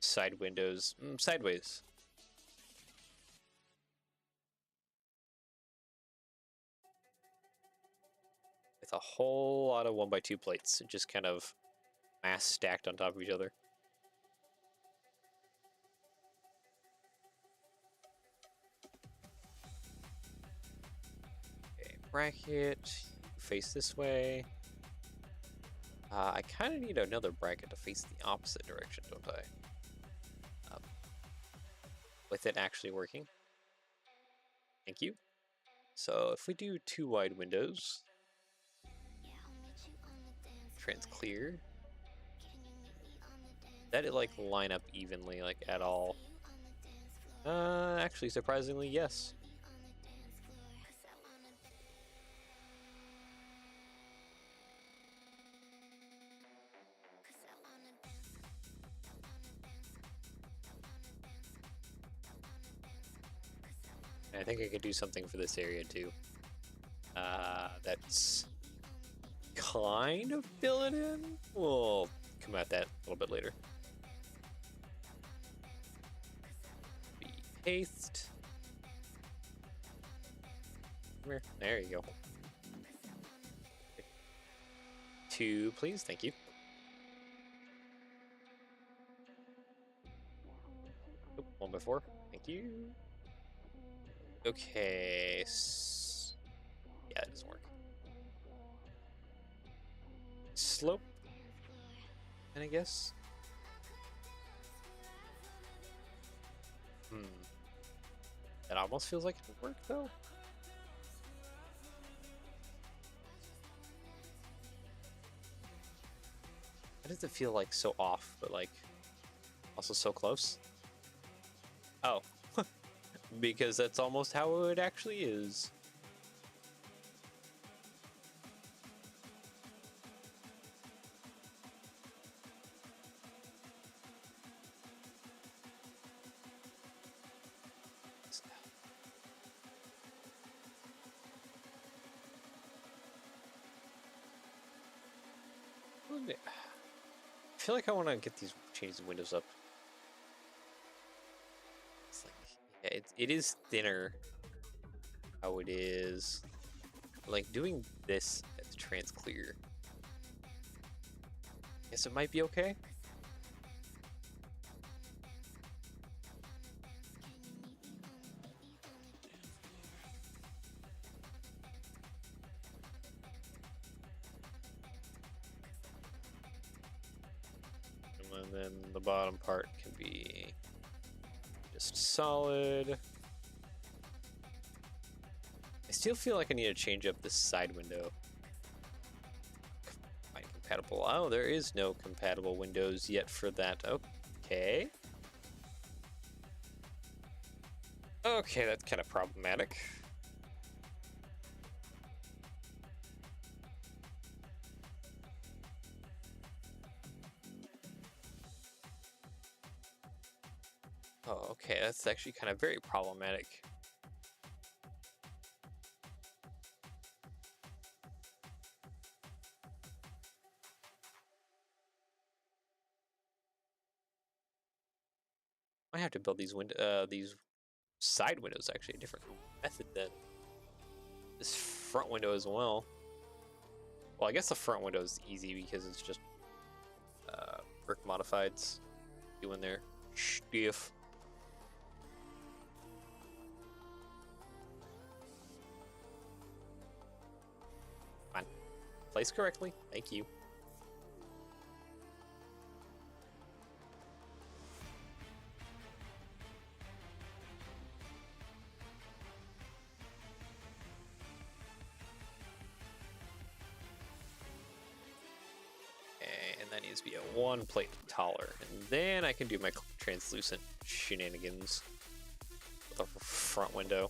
side windows sideways. With a whole lot of 1x2 plates, just kind of mass stacked on top of each other. Okay, bracket, face this way. I kind of need another bracket to face the opposite direction, don't I? With it actually working. Thank you. So if we do 2 wide windows, trans clear, that it like line up evenly, like at all? Actually, surprisingly, yes. And I think I could do something for this area too. That's kind of fill it in. We'll come at that a little bit later. Paste. Come here. There you go. 2, please. Thank you. Oh, 1x4. Thank you. Okay. Yeah, it doesn't work. Slope. And I guess. That almost feels like it would work though. does it feel like so off, but like also so close? Oh, because that's almost how it actually is. I feel like I want to get these change the windows up. It's like, yeah, it is thinner. How it is, like doing this as trans clear. Guess it might be okay. And then the bottom part can be just solid. I still feel like I need to change up this side window. Find compatible. Oh, there is no compatible windows yet for that. Okay. Okay, that's kind of problematic. Oh, okay, that's actually kind of very problematic. I have to build these side windows actually a different method than this front window as well. Well, I guess the front window is easy because it's just brick modifieds doing their stuff. Fine. Placed correctly. Thank you. And that needs to be a one plate taller. And then I can do my translucent shenanigans with a front window.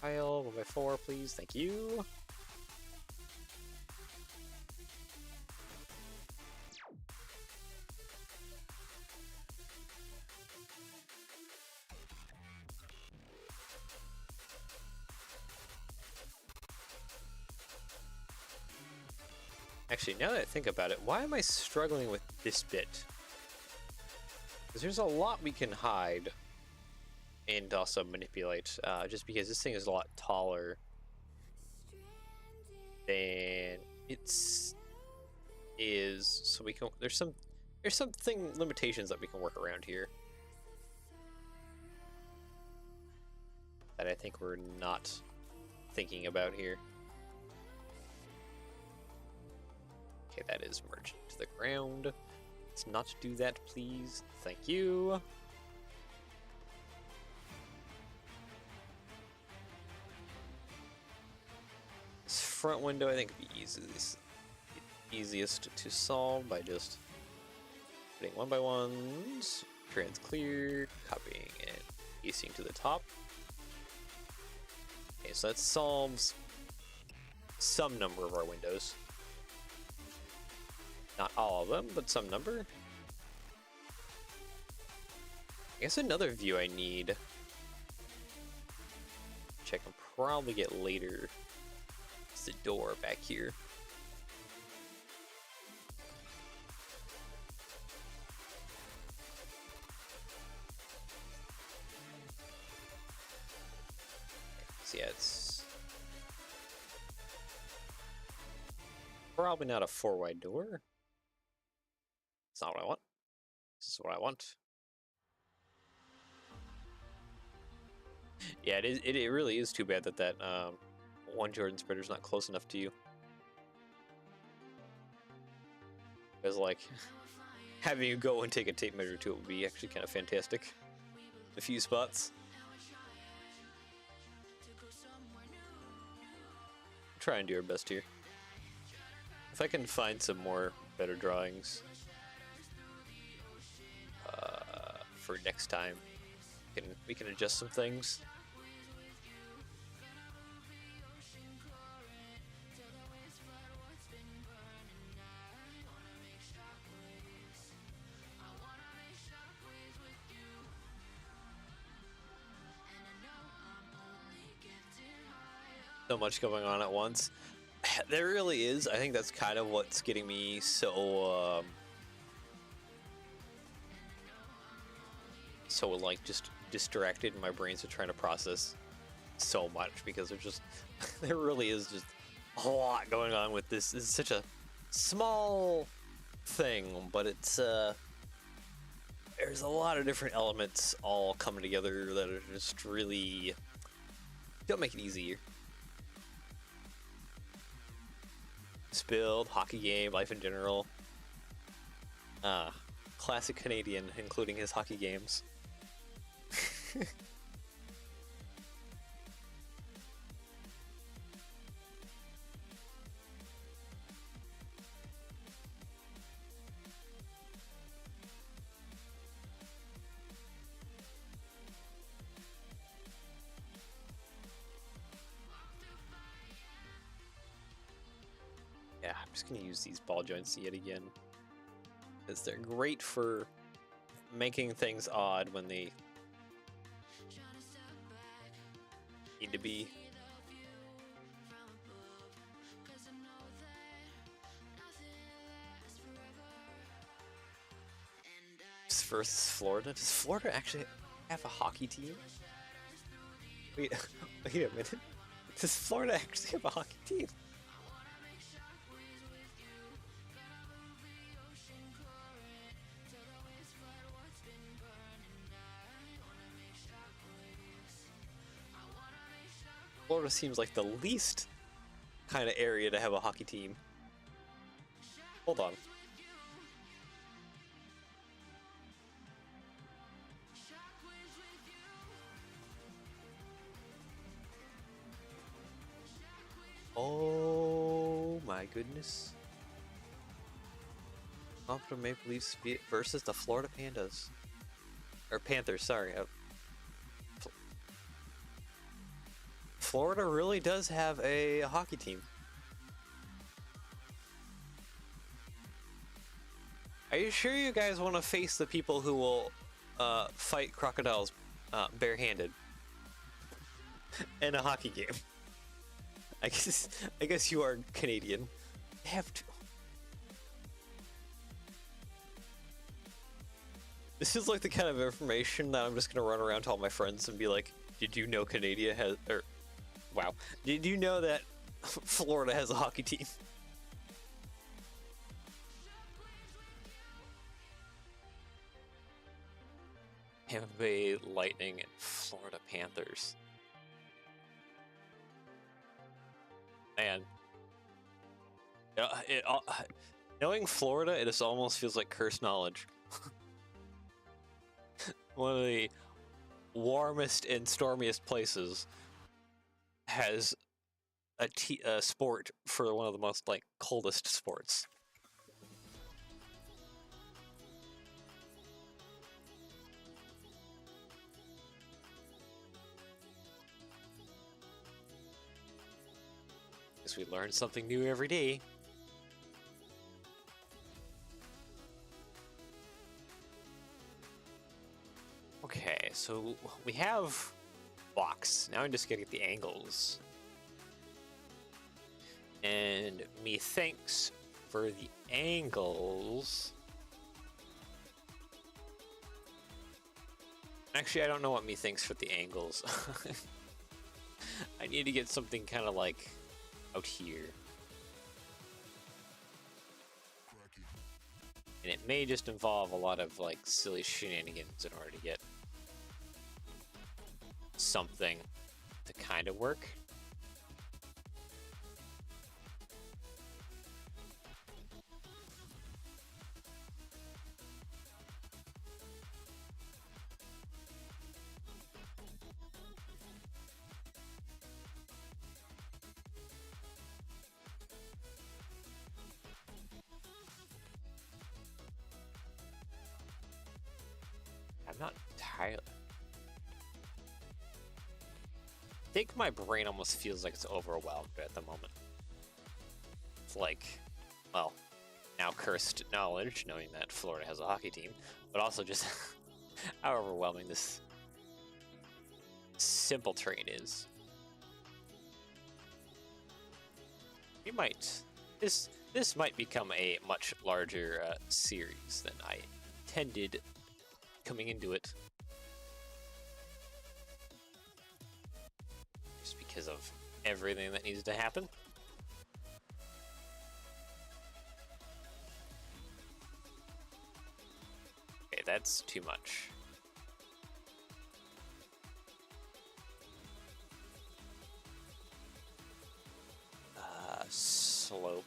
Pile 1x4, please. Thank you. Actually, now that I think about it, why am I struggling with this bit? Because there's a lot we can hide and also manipulate, just because this thing is a lot taller than it's is. So we can there's something limitations that we can work around here that I think we're not thinking about here. Okay, that is merged to the ground. Let's not do that, please. Thank you. This front window, I think, would be easiest to solve by just putting 1x1s, trans clear, copying and pasting to the top. Okay, so that solves some number of our windows. Not all of them, but some number. I guess another view I need, which I can probably get later, is the door back here. So yeah, it's probably not a 4-wide door. It's not what I want. This is what I want. Yeah, it really is too bad that one Jordan spreader is not close enough to you. Because like having you go and take a tape measure to it would be actually kind of fantastic. A few spots. try and do our best here. If I can find some more better drawings for next time, we can adjust some things. So much going on at once. There really is. I think that's kind of what's getting me so like just distracted. My brains are trying to process so much because there's just there really is just a lot going on with this. This is such a small thing, but it's there's a lot of different elements all coming together that are just really don't make it easier. Spilled, hockey game, life in general. Classic Canadian, including his hockey games. Yeah, I'm just gonna use these ball joints yet again, because they're great for making things odd when they need to be. Versus Florida. Does Florida actually have a hockey team? Wait, wait a minute. Does Florida actually have a hockey team? Florida seems like the least kind of area to have a hockey team. Hold on. Oh my goodness. Toronto Maple Leafs versus the Florida Pandas. Or Panthers, sorry. Florida really does have a hockey team. Are you sure you guys want to face the people who will fight crocodiles barehanded in a hockey game? I guess you are Canadian. They have to. This is like the kind of information that I'm just gonna run around to all my friends and be like, "Did you know Canada has?" Or, wow, did you know that Florida has a hockey team? Tampa Bay Lightning and Florida Panthers. Man, knowing Florida, it just almost feels like cursed knowledge. One of the warmest and stormiest places has a sport for one of the most like coldest sports. Guess we learn something new every day. Okay, so we have blocks. Now I'm just gonna get the angles. And methinks for the angles. Actually, I don't know what methinks for the angles. I need to get something kind of like out here. And it may just involve a lot of like silly shenanigans in order to get something to kind of work. Pilot. I think my brain almost feels like it's overwhelmed at the moment. It's like, well, now cursed knowledge, knowing that Florida has a hockey team, but also just how overwhelming this simple terrain is. We might, this might become a much larger series than I intended coming into it. Just because of everything that needs to happen. Okay, that's too much. Slope.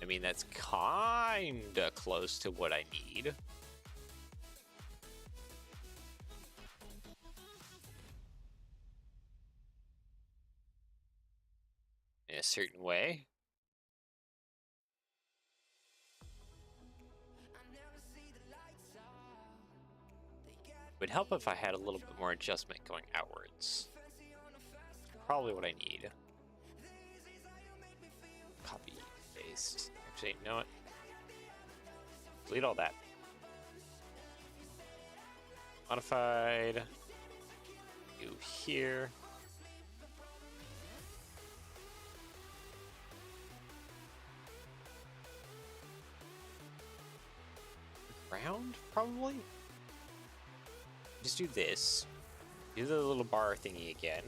I mean, that's kinda close to what I need. In a certain way. Would help if I had a little bit more adjustment going outwards. Probably what I need. Copy, paste. Actually, you know what? Delete all that. Modified. Do here. Round, probably? Just do this. Do the little bar thingy again.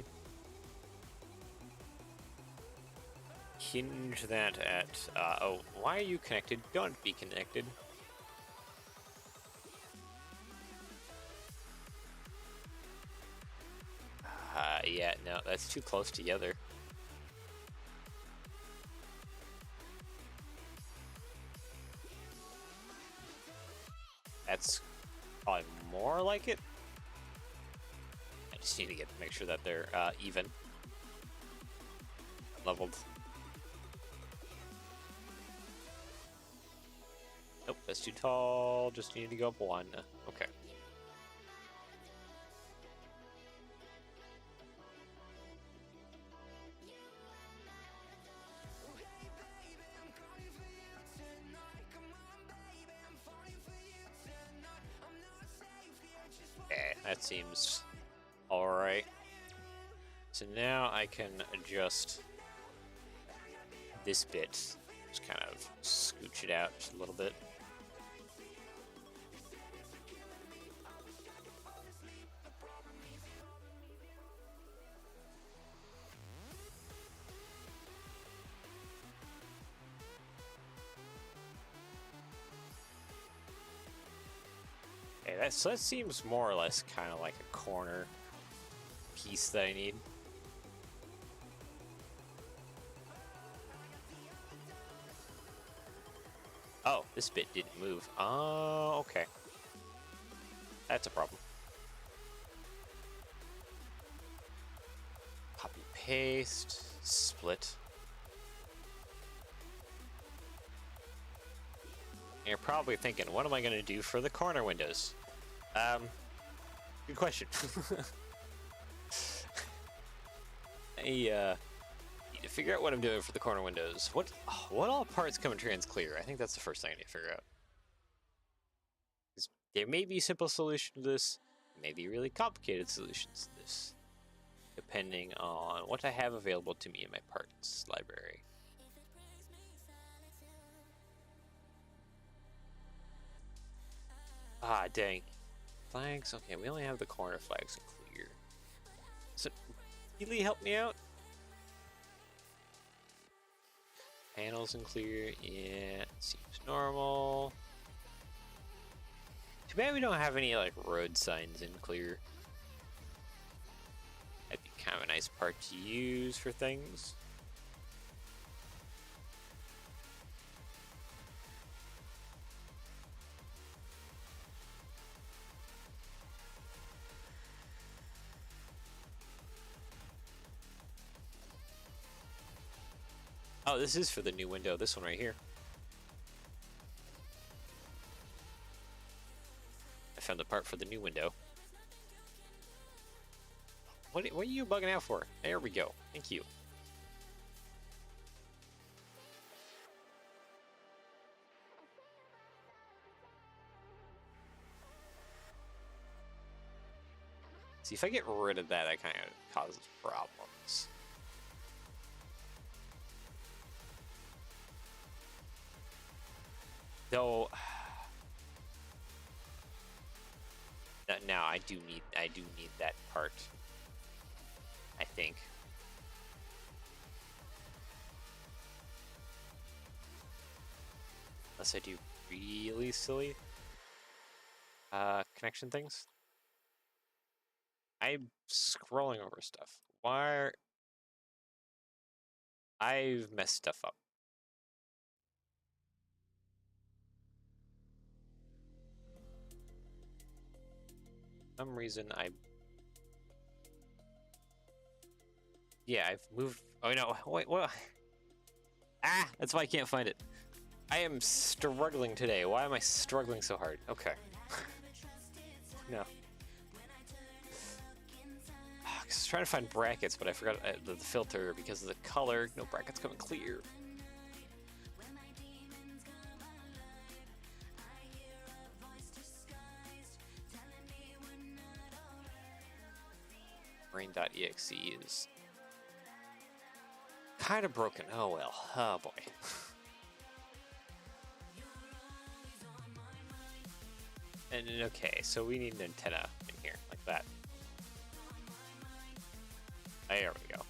Hinge that at, oh, why are you connected? Don't be connected. Yeah, no, that's too close together. That's probably more like it. I just need to make sure that they're even. Leveled. Nope, that's too tall. Just need to go up one. Okay. Okay, that seems alright. So now I can adjust this bit. Just kind of scooch it out just a little bit. Okay, so that seems more or less kind of like a corner piece that I need. Oh, this bit didn't move. Oh, okay. That's a problem. Copy, paste, split. And you're probably thinking, what am I going to do for the corner windows? Good question. I need to figure out what I'm doing for the corner windows. What all parts come in trans clear? I think that's the first thing I need to figure out. There may be a simple solution to this, maybe really complicated solutions to this, depending on what I have available to me in my parts library. Ah, dang. Flags? Okay, we only have the corner flags clear. So, really help me out? Panels in clear, yeah, seems normal. Too bad we don't have any, like, road signs in clear. That'd be kind of a nice part to use for things. Oh, this is for the new window. This one right here. I found the part for the new window. What are you bugging out for? There we go. Thank you. See, if I get rid of that, that kind of causes problems. Though, now I do need that part. I think. Unless I do really silly connection things. I'm scrolling over stuff. Why? I've messed stuff up. For some reason yeah, I've moved. Oh no! Wait, what? Ah, that's why I can't find it. I am struggling today. Why am I struggling so hard? Okay. No. I was trying to find brackets, but I forgot the filter because of the color. No brackets coming clear. Brain.exe is kind of broken. Oh well. Oh boy. And okay, so we need an antenna in here, like that. There we go.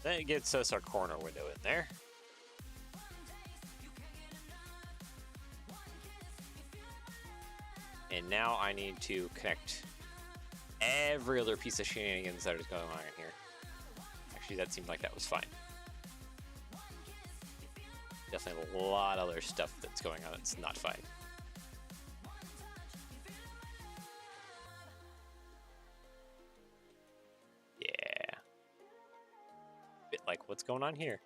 That gets us our corner window in there. And now I need to connect every other piece of shenanigans that is going on in here. Actually, that seemed like that was fine. Definitely a lot of other stuff that's going on that's not fine. Yeah. Bit like what's going on here.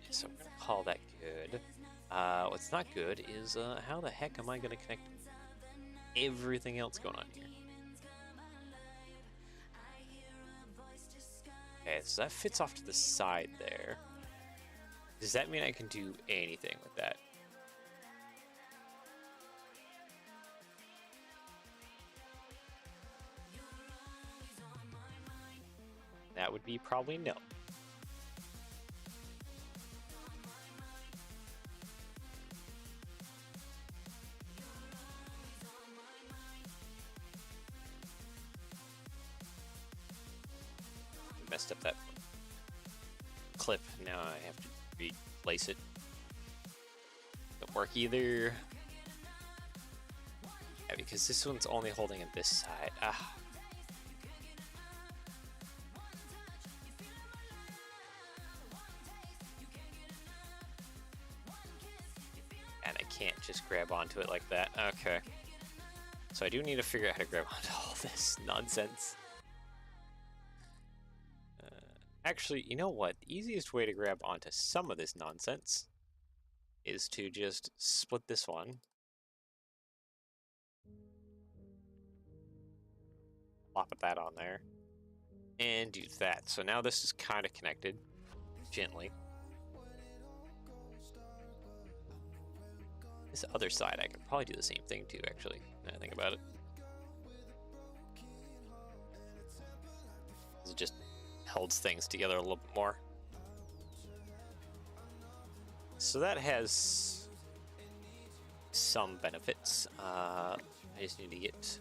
So I'm gonna call that good. What's not good is how the heck am I gonna connect everything else going on here? Okay, so that fits off to the side there. Does that mean I can do anything with that? That would be probably no. Messed up that clip. Now I have to replace it. Don't work either. Yeah, because this one's only holding at this side. Ah. And I can't just grab onto it like that. Okay. So I do need to figure out how to grab onto all this nonsense. Actually, you know what? The easiest way to grab onto some of this nonsense is to just split this one. Plop that on there. And do that. So now this is kind of connected. Gently. This other side, I could probably do the same thing too, actually, now I think about it. It just holds things together a little bit more. So that has some benefits. I just need to get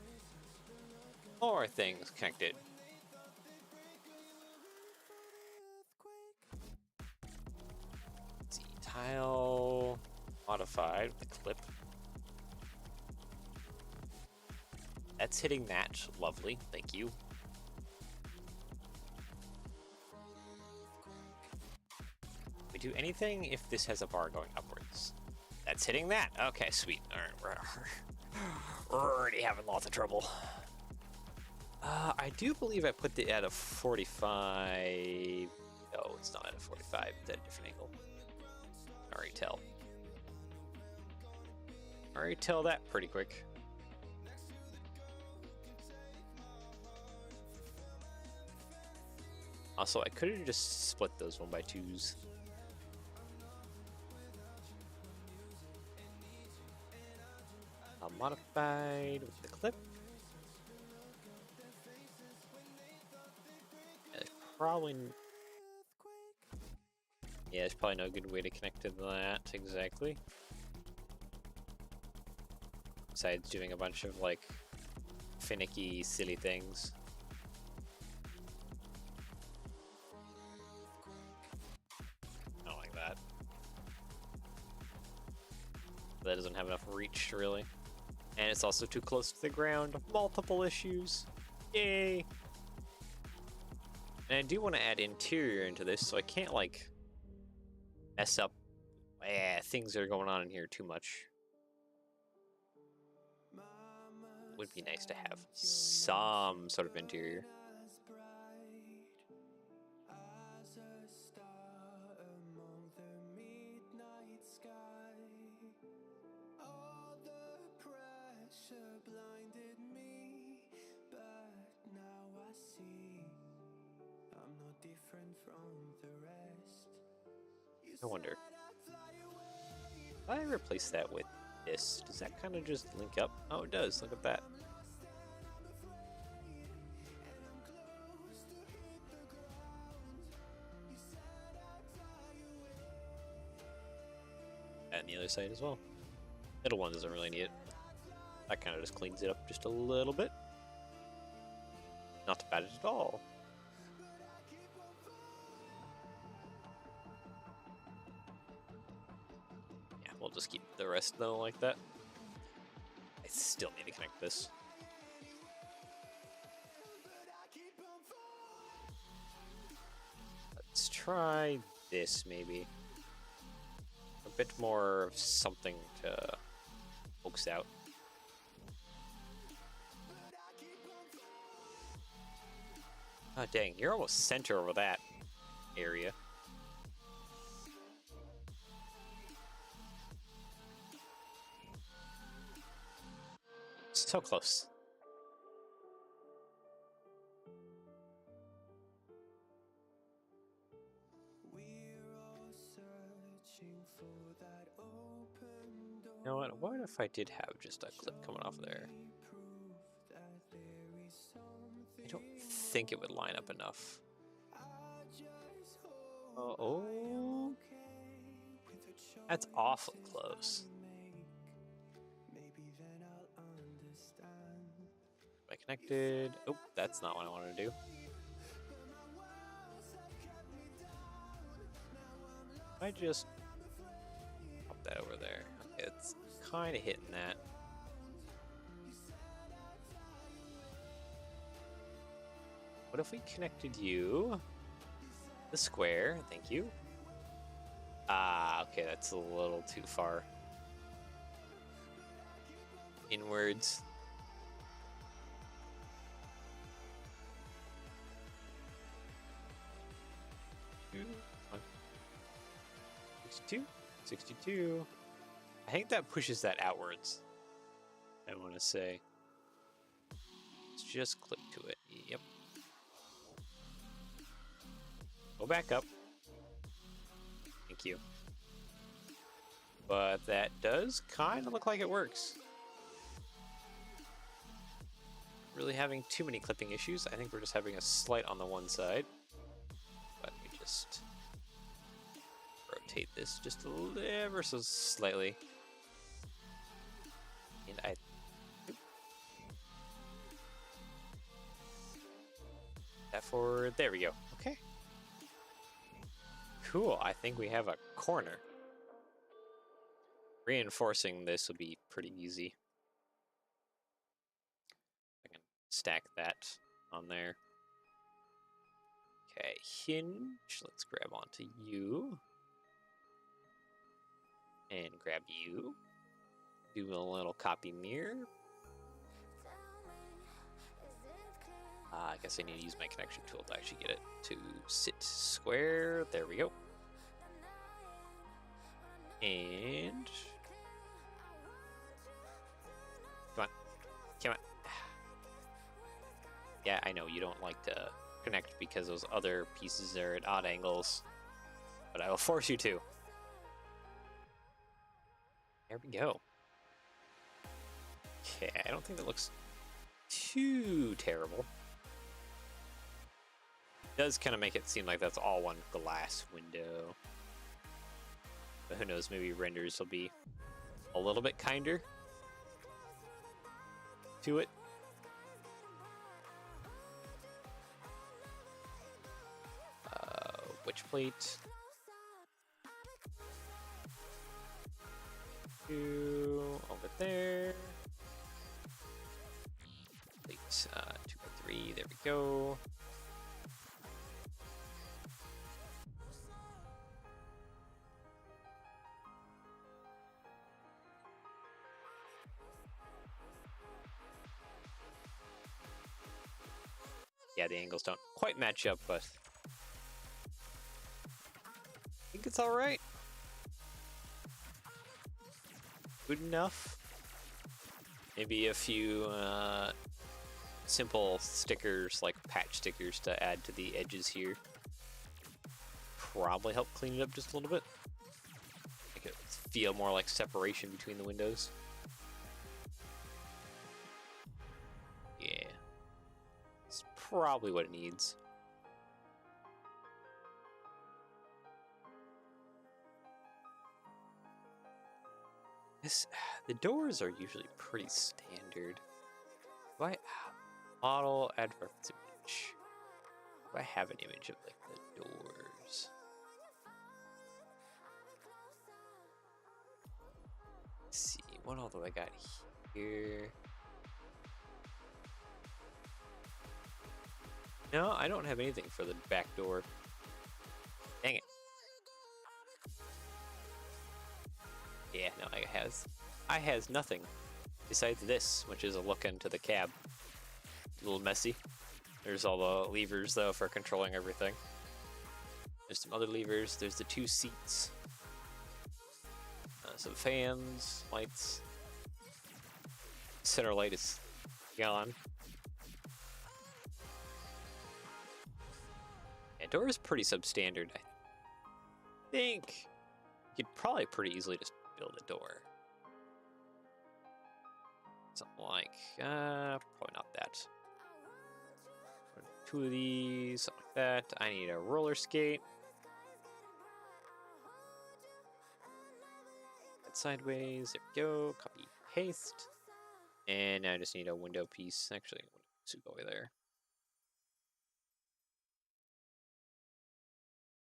more things connected. Let's see, tile modified with the clip. That's hitting that. Lovely. Thank you. We do anything if this has a bar going upwards. That's hitting that. Okay, sweet. All right, we're already having lots of trouble. I do believe I put it at a 45. No, it's not at a 45. It's at a different angle. Already tell. Already tell that pretty quick. Also, I could have just split those 1x2s. Modified with the clip. There's probably... Yeah, there's probably no good way to connect to that exactly. Besides doing a bunch of, like, finicky, silly things. I don't like that. That doesn't have enough reach, really. And it's also too close to the ground. Multiple issues. Yay! And I do want to add interior into this, so I can't, like, mess up things that are going on in here too much. Would be nice to have some sort of interior. I wonder. If I replace that with this, does that kind of just link up? Oh, it does. Look at that. And the other side as well. Middle one doesn't really need it. That kind of just cleans it up just a little bit. Not too bad at all. We'll just keep the rest though like that. I still need to connect this. Let's try this maybe. A bit more of something to focus out. Oh dang, you're almost center over that area. So close. You know what if I did have just a clip coming off there? I don't think it would line up enough. Oh. That's awfully close. Am I connected? Oh, that's not what I wanted to do. I just pop that over there. Okay, it's kind of hitting that. What if we connected you? The square, thank you. Ah, okay, that's a little too far. Inwards. One. 62, 62. I think that pushes that outwards. I want to say. Let's just click to it. Yep. Go back up. Thank you. But that does kind of look like it works. Really having too many clipping issues. I think we're just having a slight on the one side. But we just rotate this just ever so slightly. And that forward. There we go. Okay. Cool. I think we have a corner. Reinforcing this will be pretty easy. stack that on there. Okay, hinge. Let's grab onto you. And grab you. Do a little copy mirror. I guess I need to use my connection tool to actually get it to sit square. There we go. And come on. Come on. Yeah, I know you don't like to connect because those other pieces are at odd angles, but I will force you to. There we go. Okay, I don't think that looks too terrible. It does kind of make it seem like that's all one glass window. But who knows, maybe renders will be a little bit kinder to it. Which plate? Two over there. Plate 2 by 3. There we go. Yeah, the angles don't quite match up, but I think it's all right. Good enough. Maybe a few simple stickers, like patch stickers, to add to the edges here. Probably help clean it up just a little bit. Make it feel more like separation between the windows. Yeah. It's probably what it needs. The doors are usually pretty standard. Do I model add reference image? Do I have an image of like the doors? Let's see, what all do I got here? No, I don't have anything for the back door. Dang it. Yeah, no, I has nothing besides this, which is a look into the cab. A little messy. There's all the levers though for controlling everything. There's some other levers. There's the 2 seats. Some fans, lights. Center light is gone. Yeah, door is pretty substandard. I think you could probably pretty easily just build a door. Something like, probably not that. 2 of these, something like that. I need a roller skate. That sideways, there we go. Copy, paste. And I just need a window piece. Actually, window piece will go over there.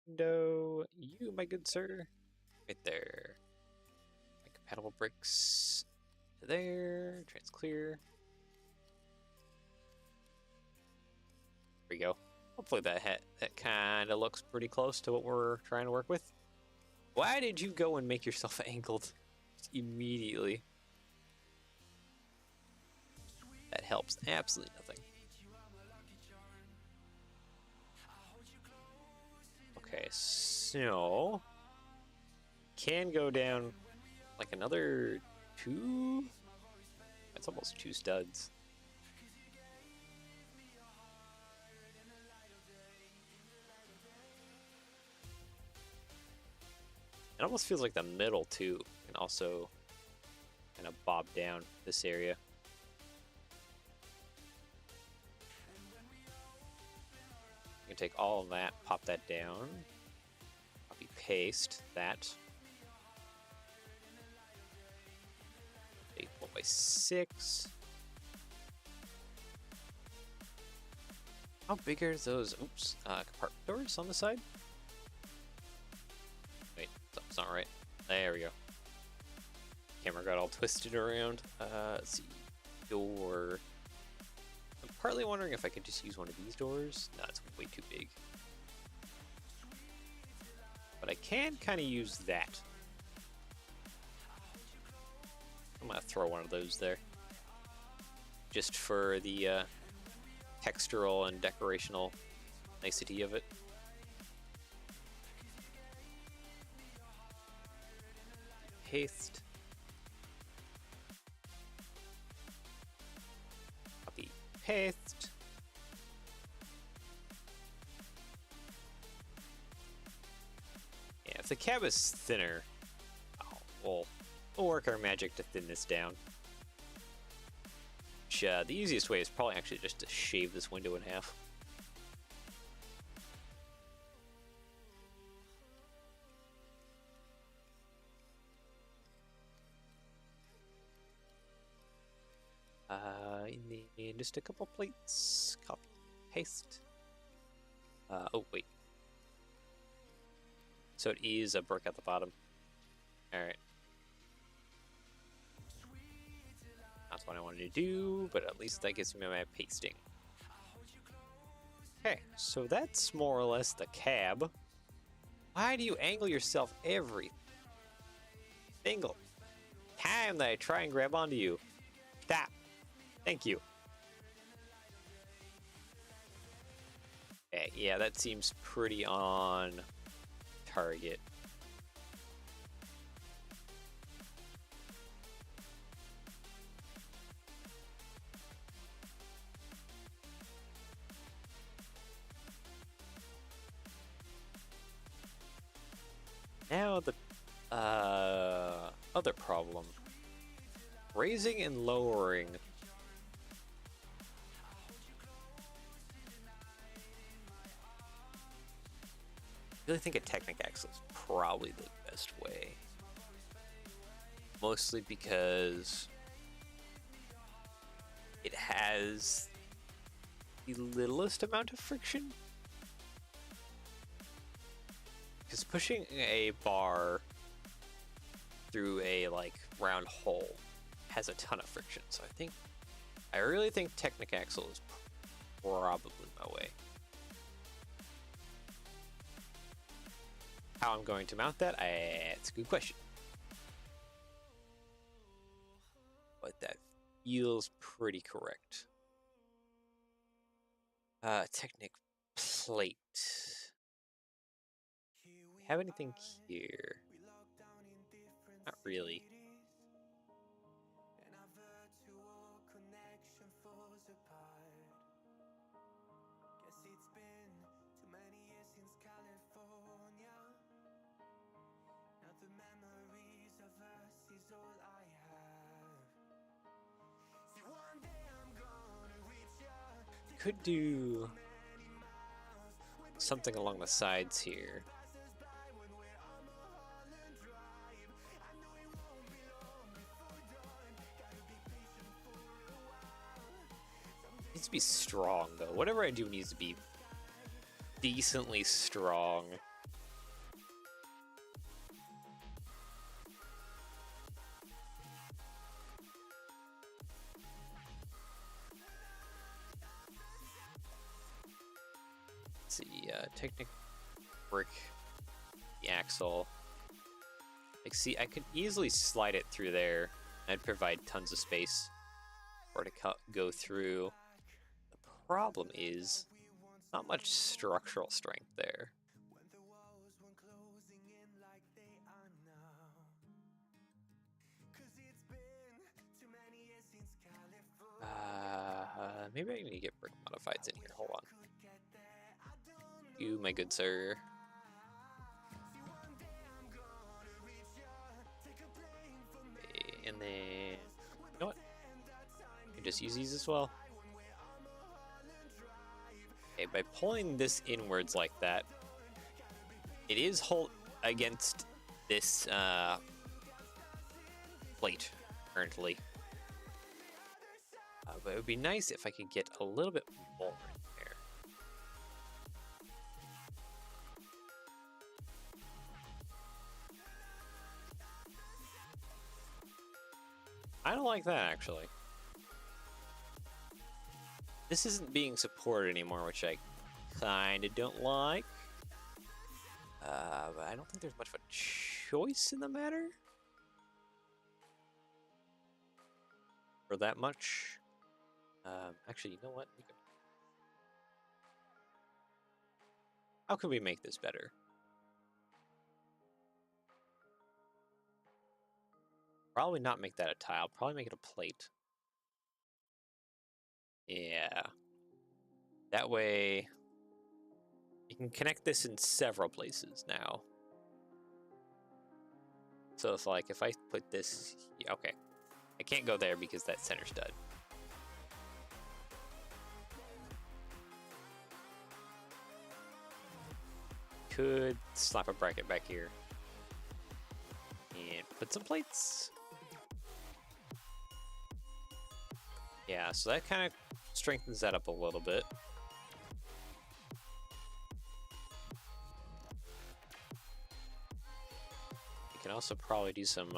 Window, you, my good sir. Right there. My compatible bricks to there. Trans clear. There we go. Hopefully that kind of looks pretty close to what we're trying to work with. Why did you go and make yourself angled immediately? That helps absolutely nothing. Okay, so can go down like another 2. That's almost 2 studs. It almost feels like the middle too can also kind of bob down this area. You can take all of that, pop that down, copy paste that. 8.6. How big are those? Oops, compartment doors on the side? Wait, something's not right. There we go. Camera got all twisted around. Let's see. Door. partly wondering if I could just use one of these doors. No, it's way too big. But I can kind of use that. I'm gonna throw one of those there. Just for the textural and decorational nicety of it. Paste. Copy, paste. Yeah, if the cab is thinner, we'll work our magic to thin this down. Which, the easiest way is probably actually just to shave this window in half. In just a couple plates. Copy, paste. Oh wait. So it is a brick at the bottom. All right. That's what I wanted to do, but at least that gives me my pasting. Okay, so that's more or less the cab. Why do you angle yourself every single time that I try and grab onto you? Stop. Thank you. Okay, yeah, that seems pretty on target. Now the other problem. Raising and lowering. I really think a Technic axle is probably the best way. Mostly because it has the littlest amount of friction. Because pushing a bar through a round hole has a ton of friction, so I really think Technic axle is probably my way. How I'm going to mount that, it's a good question. But that feels pretty correct. Technic plate. Have anything here? Not really. Could do something along the sides here. Needs to be strong though. Whatever I do needs to be decently strong. Let's see, Technic brick, the axle. See, I could easily slide it through there. I'd provide tons of space for it to go through. The problem is not much structural strength there. Maybe I need to get brick modifieds in here. Hold on. You, my good sir. Okay, and then, you know what? I can just use these as well. Okay, by pulling this inwards like that, it is hold against this plate currently. But it would be nice if I could get a little bit more in there. I don't like that, actually. This isn't being supported anymore, which I kind of don't like. But I don't think there's much of a choice in the matter. For that much. Actually, you know what? How can we make this better? Probably not make that a tile. Probably make it a plate. Yeah. That way, you can connect this in several places now. So it's like, if I put this... Okay. I can't go there because that's center stud. Could slap a bracket back here. And put some plates. Yeah, so that kind of strengthens that up a little bit. You can also probably do some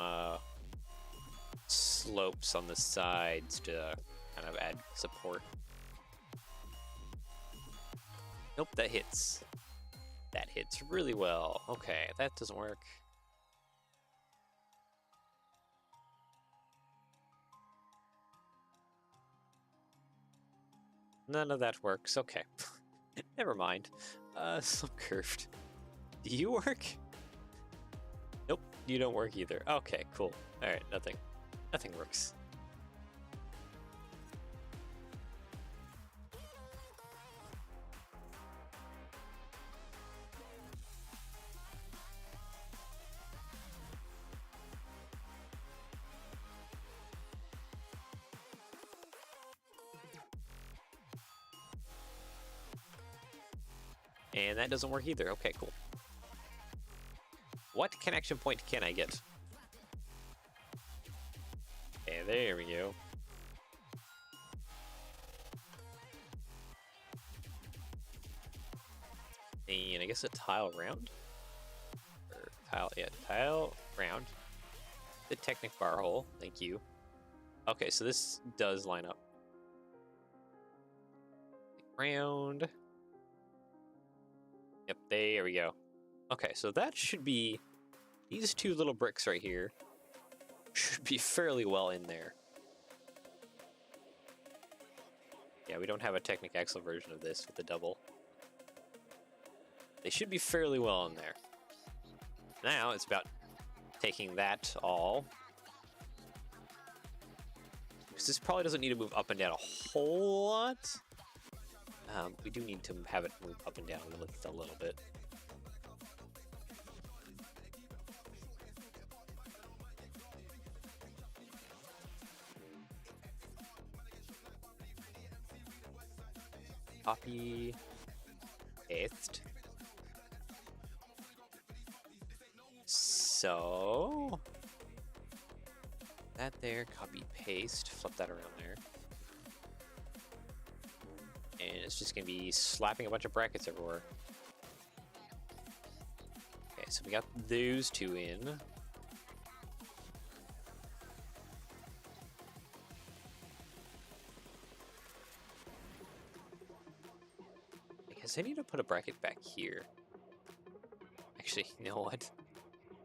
slopes on the sides to kind of add support. Nope, that hits. That hits really well. Okay, that doesn't work. None of that works. Okay. Never mind. Slope curved. Do you work? Nope, you don't work either. Okay, cool. Alright, nothing. Nothing works. And that doesn't work either. Okay, cool. What connection point can I get? Okay, there we go. And I guess a tile round? Or tile, yeah, tile round. The Technic bar hole, thank you. Okay, so this does line up. Round. Yep, there we go. Okay, so that should be... These two little bricks right here should be fairly well in there. Yeah, we don't have a Technic Axle version of this with the double. They should be fairly well in there. Now it's about taking that all. Because this probably doesn't need to move up and down a whole lot. We do need to have it move up and down a little bit. Copy, paste. So that there, copy, paste, flip that around there. And it's just gonna be slapping a bunch of brackets everywhere. Okay, so we got those two in. I guess I need to put a bracket back here. Actually, you know what?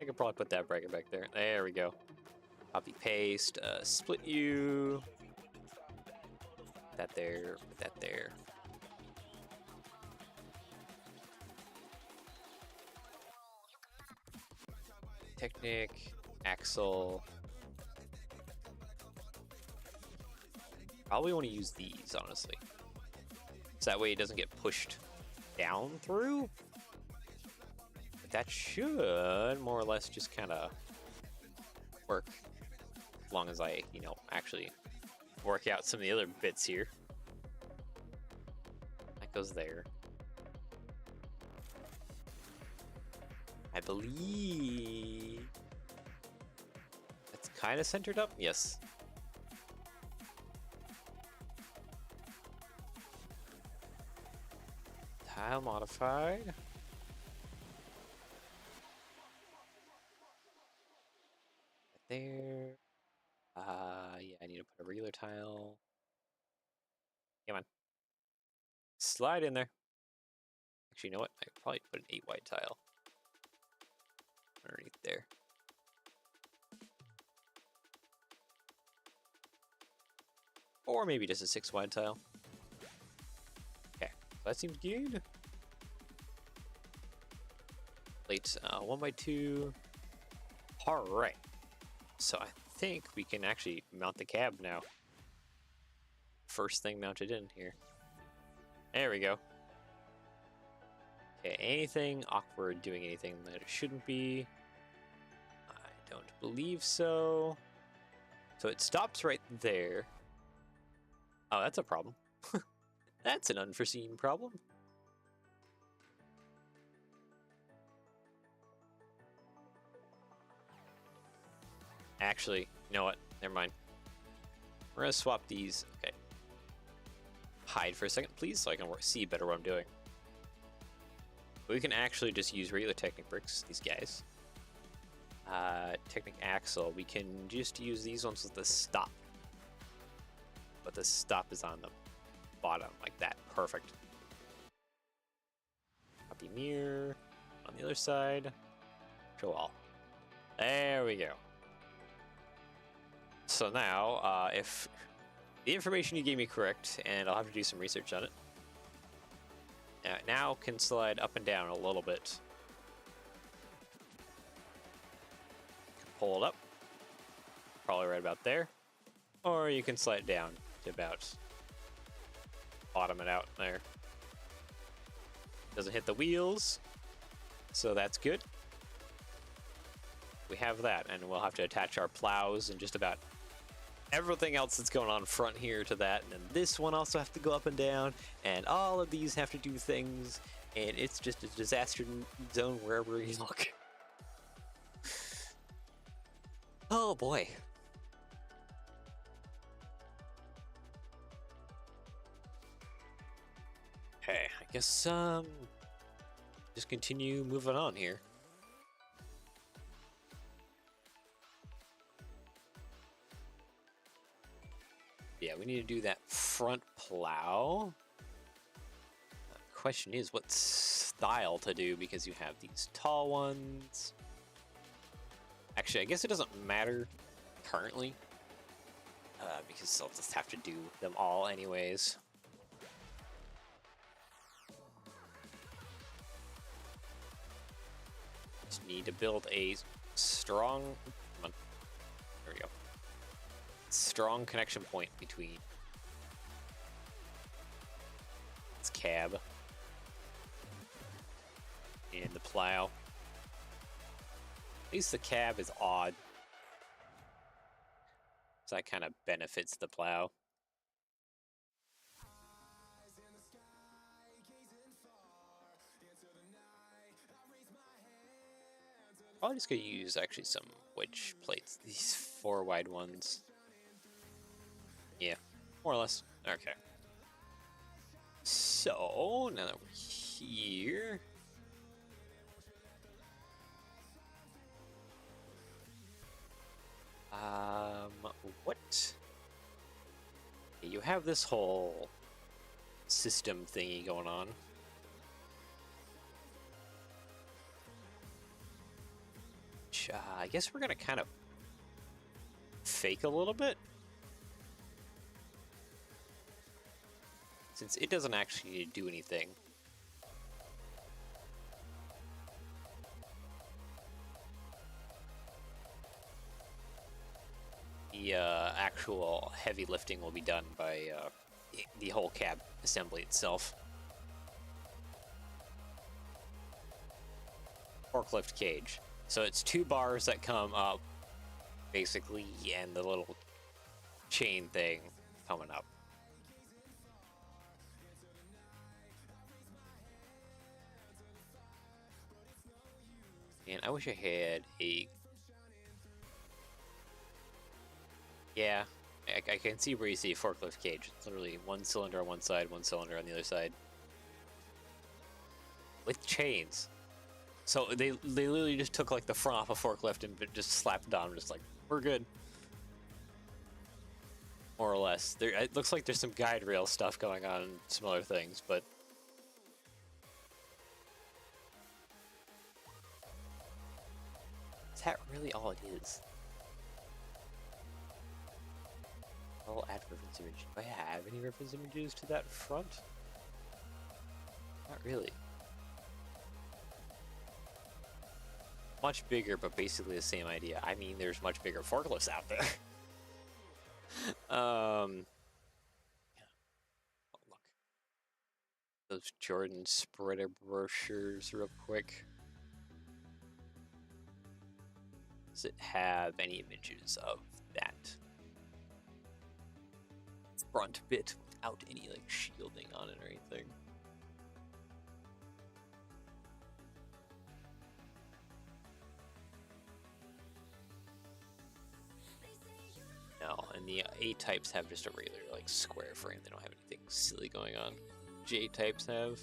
I could probably put that bracket back there. There we go. Copy, paste, split you. Put that there, put that there. Technic, axle. Probably want to use these, honestly. So that way it doesn't get pushed down through. But that should more or less just kind of work. As long as I, you know, actually work out some of the other bits here. That goes there. I believe it's kind of centered up. Yes. Tile modified. There. Yeah, I need to put a regular tile. Come on. Slide in there. Actually, you know what? I could probably put an 8 wide tile underneath there. Or maybe just a 6 wide tile. Okay, that seems good. Plate 1 by 2. All right. So I think we can actually mount the cab now. First thing mounted in here. There we go. Okay, anything awkward doing anything that it shouldn't be? I don't believe so. So it stops right there. Oh, that's a problem. That's an unforeseen problem. Actually, you know what? Never mind. We're gonna swap these. Okay. Hide for a second, please, so I can see better what I'm doing. We can actually just use regular Technic bricks, these guys. Technic axle, we can just use these ones with the stop. But the stop is on the bottom, like that. Perfect. Copy mirror on the other side. Show all. There we go. So now, if the information you gave me correct, and I'll have to do some research on it. Now can slide up and down a little bit. Pull it up, probably right about there, or you can slide it down to about bottom it out there. Doesn't hit the wheels, so that's good. We have that, and we'll have to attach our plows and just about everything else that's going on front here to that, and then this one also has to go up and down, and all of these have to do things, and it's just a disaster zone wherever you look. Oh boy. Okay, I guess just continue moving on here. Yeah, we need to do that front plow. Question is what style to do, because you have these tall ones. Actually, I guess it doesn't matter currently, because I'll just have to do them all anyways. Just need to build a strong, come on, there we go. Strong connection point between its cab and the plow. At least the cab is odd, so that kind of benefits the plow. Probably just gonna use actually some wedge plates, these 4 wide ones. Yeah, more or less. Okay. So, now that we're here... what? You have this whole system thingy going on. Which, I guess we're gonna kind of fake a little bit. Since it doesn't actually do anything. The actual heavy lifting will be done by the whole cab assembly itself. Forklift cage. So it's 2 bars that come up, basically, and the little chain thing coming up. And I wish I had a... Yeah, I can see where you see a forklift cage. It's literally 1 cylinder on one side, 1 cylinder on the other side. With chains. So they literally just took like the front off a forklift and just slapped it on, just like, we're good. more or less. There, it looks like there's some guide rail stuff going on and some other things, but is that really all it is? I'll add reference image. Do I have any reference images to that front? Not really. Much bigger, but basically the same idea. I mean, there's much bigger forklifts out there. Oh, look. Those Jordan spreader brochures real quick. Does it have any images of that front bit without any like shielding on it or anything? No, and the A-types have just a regular like square frame. They don't have anything silly going on. J-types have.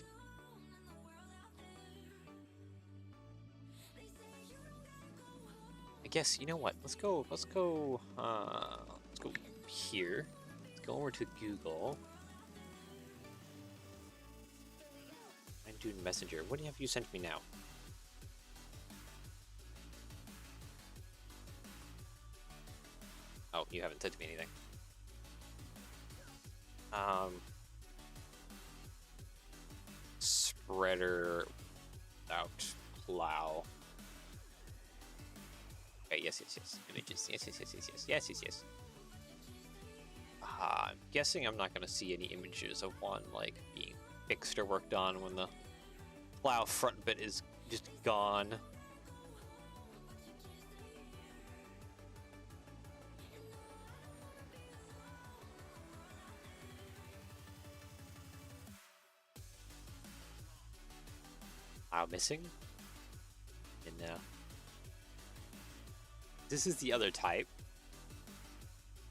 I guess, you know what? Let's go here. Let's go over to Google. I'm doing Messenger. What have you sent me now? Oh, you haven't sent me anything. Spreader without plow. Okay, yes. Images. Yes. I'm guessing I'm not going to see any images of one like being fixed or worked on when the plow front bit is just gone. Missing. And this is the other type.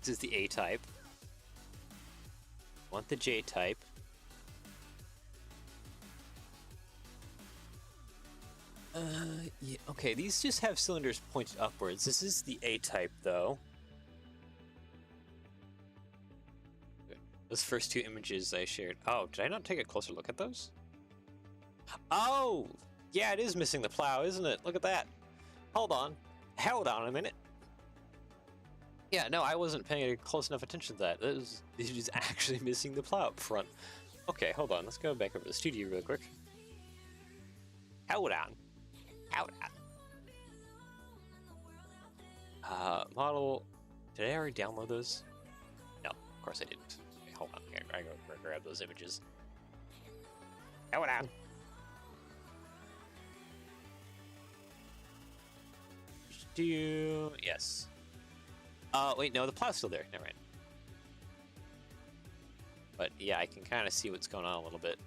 This is the A type. Want the J type. Yeah, okay, these just have cylinders pointed upwards. This is the A type, though. Okay. Those first two images I shared. Oh, did I not take a closer look at those? Oh! Yeah, it is missing the plow, isn't it? Look at that. Hold on a minute. Yeah, no, I wasn't paying close enough attention to that. It is actually missing the plow up front. Okay, hold on. Let's go back over to the studio real quick. Hold on. Model. Did I already download those? No, of course I didn't. Okay, hold on. I gotta go grab those images. Hold on. Yes. Wait, no, the plow's still there. Never mind. But yeah, I can kind of see what's going on a little bit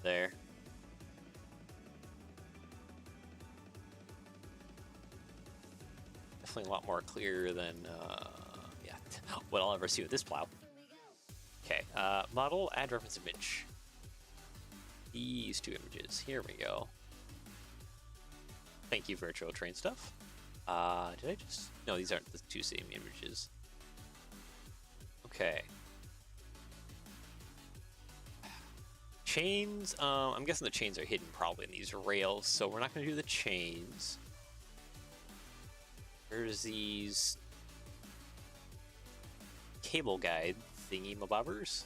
there. Definitely a lot more clear than yeah, what I'll ever see with this plow. Okay, model, add reference image. These two images. Here we go. Thank you, virtual train stuff. Did I just... No, these aren't the two same images. Okay. Chains, I'm guessing the chains are hidden probably in these rails, so we're not going to do the chains. There's these cable guide thingy-mabobbers.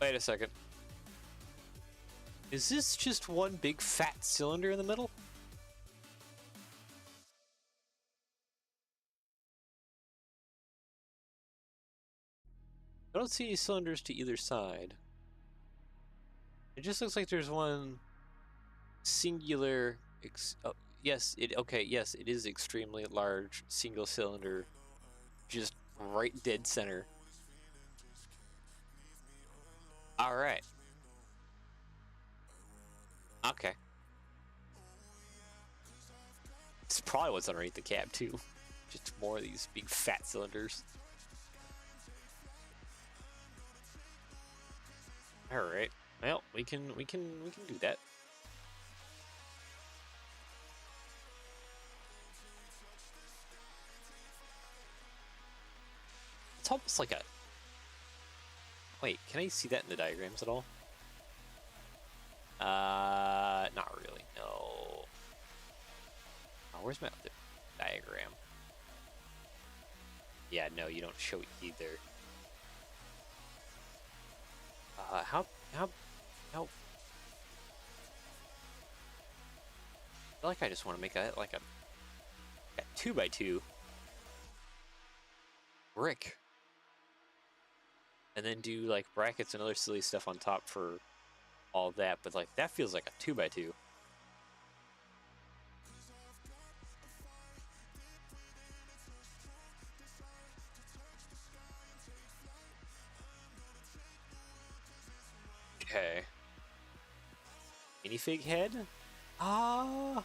Wait a second. Is this just one big fat cylinder in the middle? I don't see any cylinders to either side. It just looks like there's one singular... oh, yes, yes, it is extremely large single cylinder, just right dead center. All right. Okay. It's probably what's underneath the cab too. Just more of these big fat cylinders. All right. Well, we can do that. It's almost like a... Wait, can I see that in the diagrams at all? Not really, no. Oh, where's my other diagram? Yeah, no, you don't show it either. How... I feel like I just want to make a 2x2 brick. And then do like brackets and other silly stuff on top for all that, but like that feels like a 2x2. Okay. Minifig head? Ah.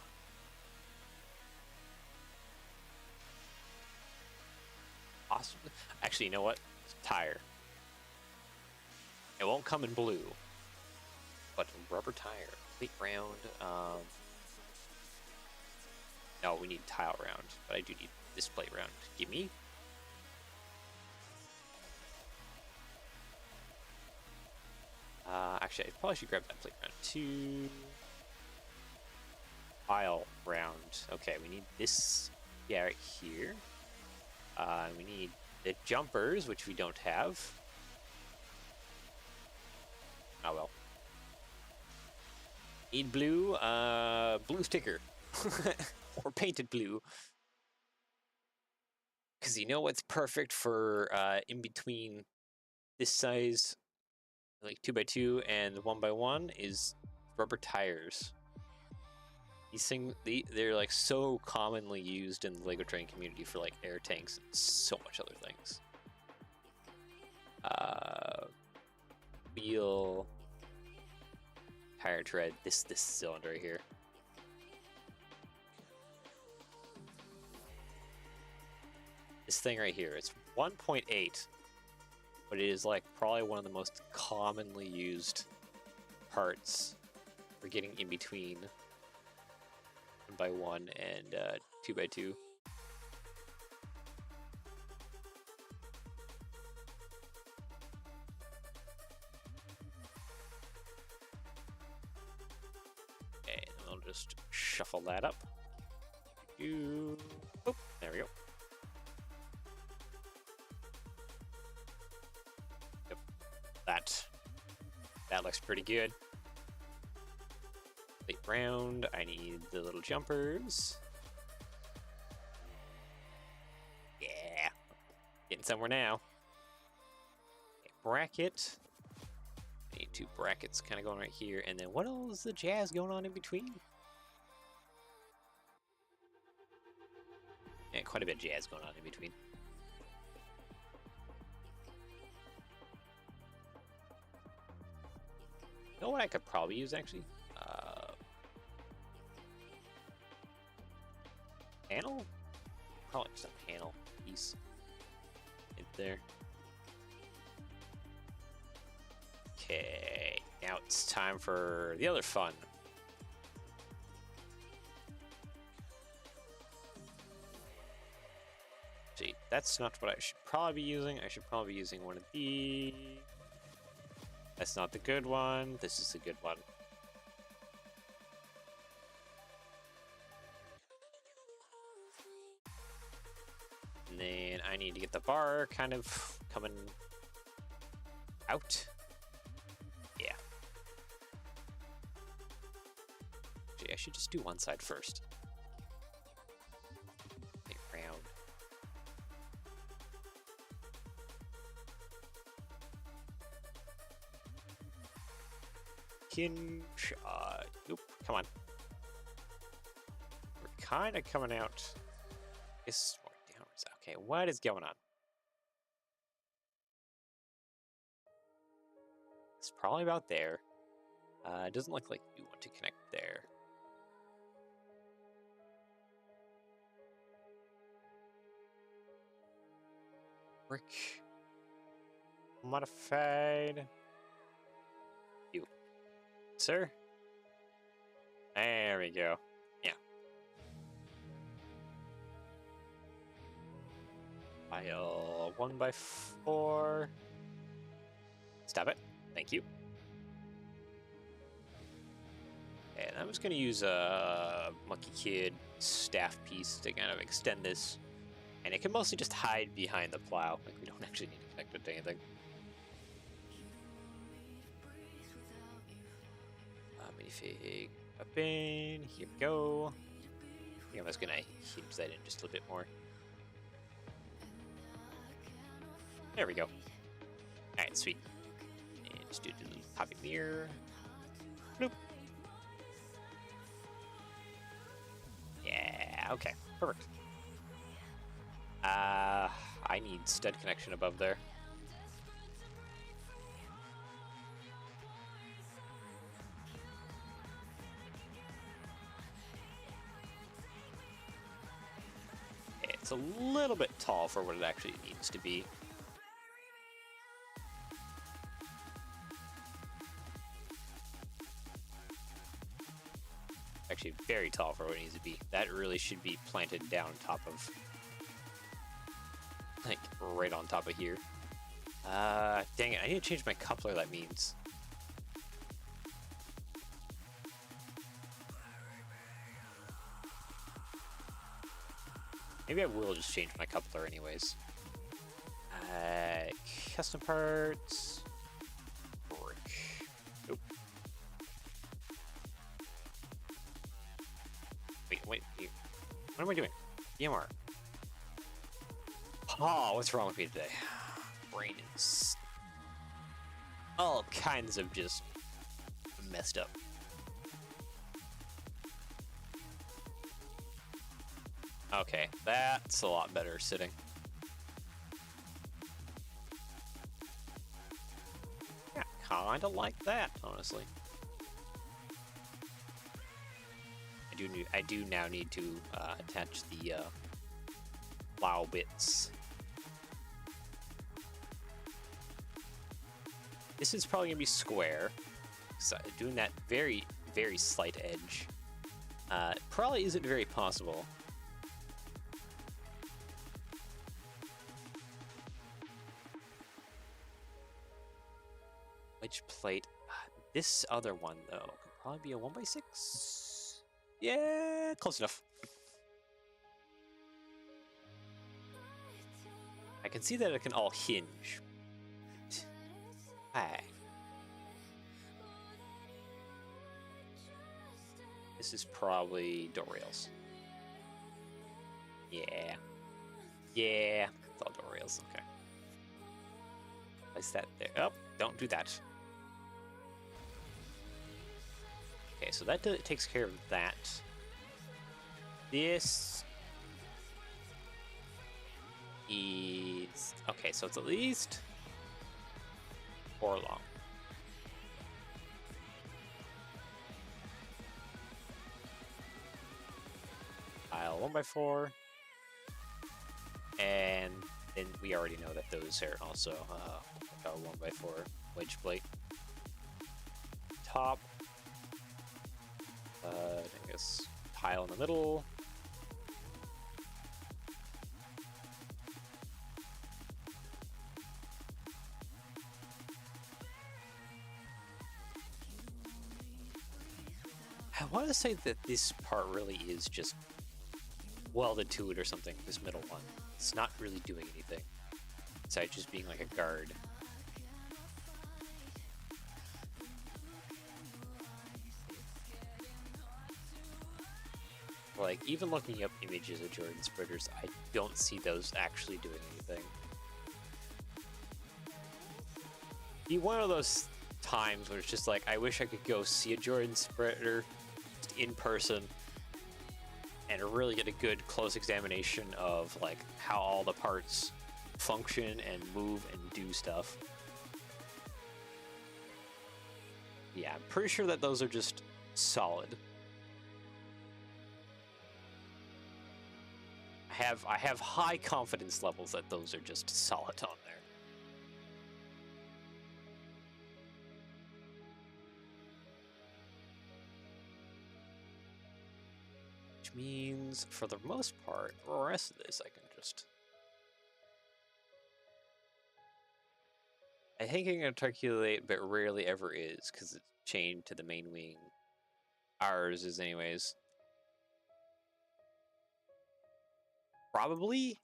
Possibly. Actually, you know what? Tire. It won't come in blue, but rubber tire. Plate round. No, we need tile round, but I do need this plate round. Gimme. Actually, I probably should grab that plate round too. Tile round. Okay, we need this guy right here. We need the jumpers, which we don't have. Oh well. Need blue, blue sticker. Or painted blue. Because you know what's perfect for in between this size, like 2x2 and 1x1, is rubber tires. These things, they're like so commonly used in the Lego train community for like air tanks and so much other things. Wheel, tire tread, this cylinder right here. This thing right here, it's 1.8, but it is like probably one of the most commonly used parts for getting in between 1x1 and 2x2. Okay, and I'll just shuffle that up. Boop, there we go. Yep, that looks pretty good. Plate round. I need the little jumpers. Yeah, getting somewhere now. Okay, bracket. I need 2 brackets kind of going right here, and then what else is the jazz going on in between? Yeah, quite a bit of jazz going on in between. You know what I could probably use actually? Panel? Probably just a panel piece right there. Okay, now it's time for the other fun. See, that's not what I should probably be using. I should probably be using one of these. That's not the good one. This is the good one. And then I need to get the bar kind of coming out. Yeah. Actually, I should just do one side first. Make round. Nope, come on. We're kind of coming out. It's more downwards. Okay, what is going on? It's probably about there. It doesn't look like you want to connect there. Brick. Modified. You. Sir? There we go. Yeah. Pile 1x4. Stop it. Thank you. And I'm just going to use a Monkey Kid staff piece to kind of extend this. And it can mostly just hide behind the plow. Like, we don't actually need to connect it to anything. Minifig up in. Here we go. I think I'm just going to hinge that in just a little bit more. There we go. Alright, sweet. And just do a little poppy mirror. Bloop. Yeah, okay. Perfect. I need stud connection above there. It's a little bit tall for what it actually needs to be. Actually, very tall for what it needs to be. That really should be planted down top of, like, right on top of here. Dang it, I need to change my coupler, that means. Maybe I will just change my coupler anyways. Custom parts. Brick. Nope. Wait. What am I doing? EMR. Oh, what's wrong with me today? Brain is all kinds of just messed up. Okay, that's a lot better sitting. Yeah, kinda like that, honestly. I do now need to attach the plow bits. This is probably gonna be square. So doing that very, very slight edge probably isn't very possible. Wedge plate. This other one though could probably be a 1x6. Yeah, close enough. I can see that it can all hinge. Hi. This is probably door rails. Yeah. Yeah. It's all door rails. Okay. Place that there. Oh, don't do that. Okay, so that takes care of that. This is... Okay, so it's at least 4 long. Pile 1x4. And then we already know that those are also a 1x4 wedge plate. Top. I guess pile in the middle. I want to say that this part really is just welded to it or something, this middle one. It's not really doing anything, besides just being like a guard. Like, even looking up images of Jordan spreaders, I don't see those actually doing anything. Be one of those times where it's just like, I wish I could go see a Jordan spreader in person and really get a good close examination of like how all the parts function and move and do stuff. Yeah, I'm pretty sure that those are just solid. I have high confidence levels that those are just solid on there. Which means, for the most part, the rest of this I can just I think it can articulate, but rarely ever is, because it's chained to the main wing. Ours is anyways. Probably.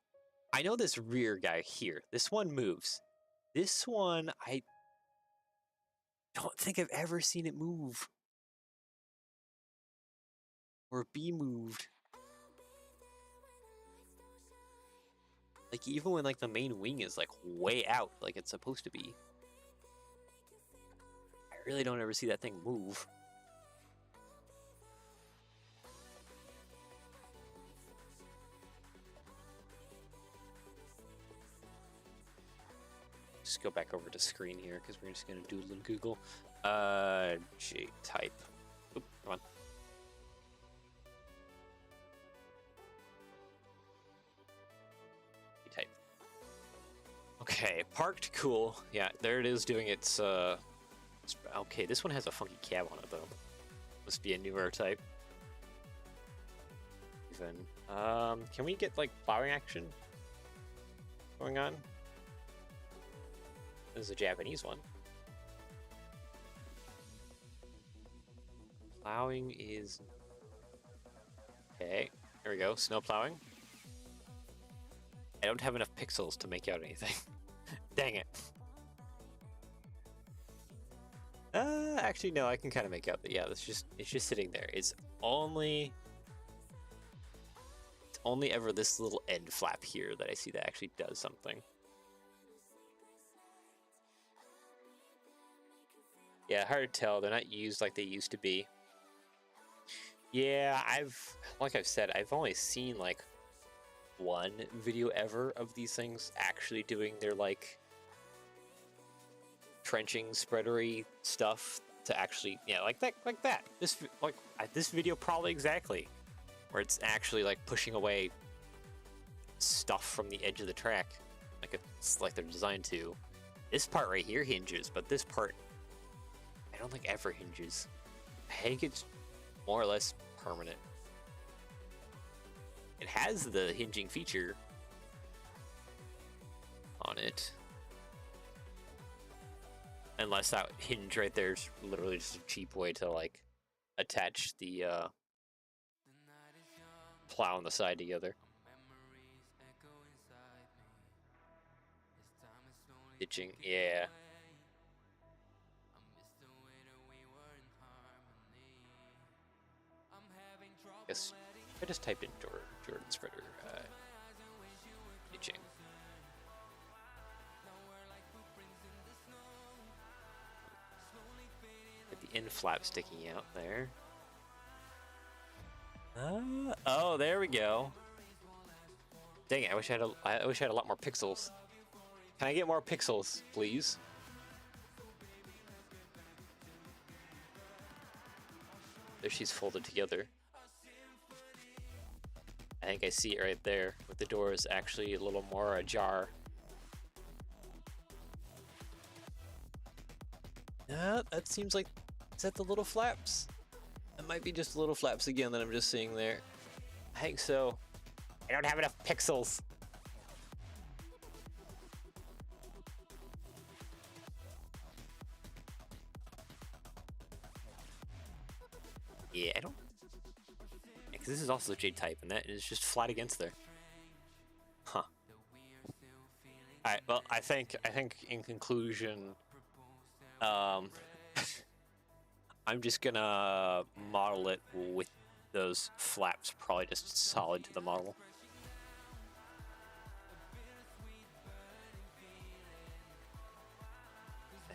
I know this rear guy here. This one moves. This one, I don't think I've ever seen it move. Or be moved. Like, even when, like, the main wing is, like, way out, like it's supposed to be. I really don't ever see that thing move. Just go back over to screen here because we're just gonna do a little Google. J-type. Oop, come on. J-type. Okay, parked, cool. Yeah, there it is doing its, okay, this one has a funky cab on it though. Must be a newer type. Even, can we get like plowing action going on? This is a Japanese one. Plowing is... Okay, here we go, snow plowing. I don't have enough pixels to make out anything. Dang it. Actually, no, I can kind of make out that, yeah, it's just sitting there. It's only ever this little end flap here that I see that actually does something. Yeah, hard to tell. They're not used like they used to be. Yeah, like I've said, I've only seen like one video ever of these things actually doing their like trenching spreadery stuff to actually, yeah, like that. This video probably exactly where it's actually like pushing away stuff from the edge of the track, like it's like they're designed to. This part right here hinges, but this part I don't think ever hinges. I think it's more or less permanent. It has the hinging feature on it. Unless that hinge right there is literally just a cheap way to like attach the plow and the side together. Ditching, yeah. Guess I just typed in Jordan spreader ditching. Get the end flap sticking out there. Oh, there we go. Dang it! I wish I had a lot more pixels. Can I get more pixels, please? There, she's folded together. I think I see it right there, with the doors actually a little more ajar. That seems like, is that the little flaps? It might be just little flaps again that I'm just seeing there. I think so. I don't have enough pixels. Yeah, I don't. Because this is also J-type, and that is just flat against there. Huh. Alright, well, I think in conclusion, I'm just gonna model it with those flaps probably just solid to the model.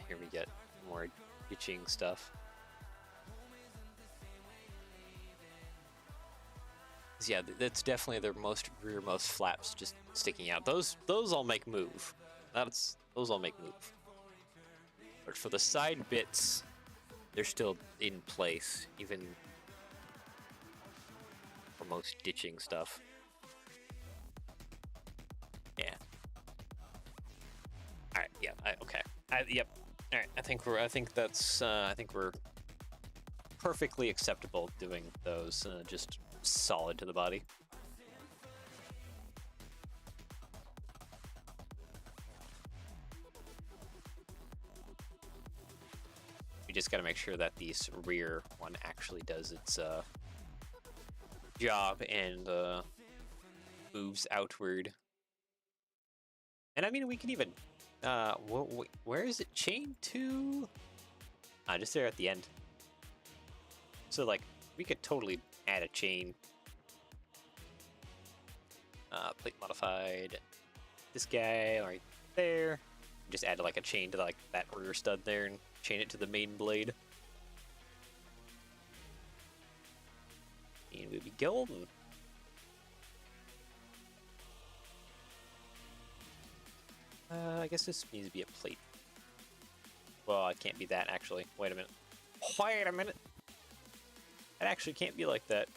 Here we get more ditching stuff. Yeah, that's definitely their rearmost flaps just sticking out. Those all make move. Those all make move. But for the side bits, they're still in place, even for most ditching stuff. Yeah. All right. Yeah. Okay. Yep. All right. I think we're perfectly acceptable doing those. Just solid to the body. just got to make sure that this rear one actually does its job and moves outward. And I mean, we can even where is it chained to? Just there at the end. So like we could totally add a chain. Plate modified. This guy right there. Just add like a chain to like that rear stud there and chain it to the main blade. And we'll be golden. I guess this needs to be a plate. Well, it can't be that actually. Wait a minute. Wait a minute. It actually can't be like that.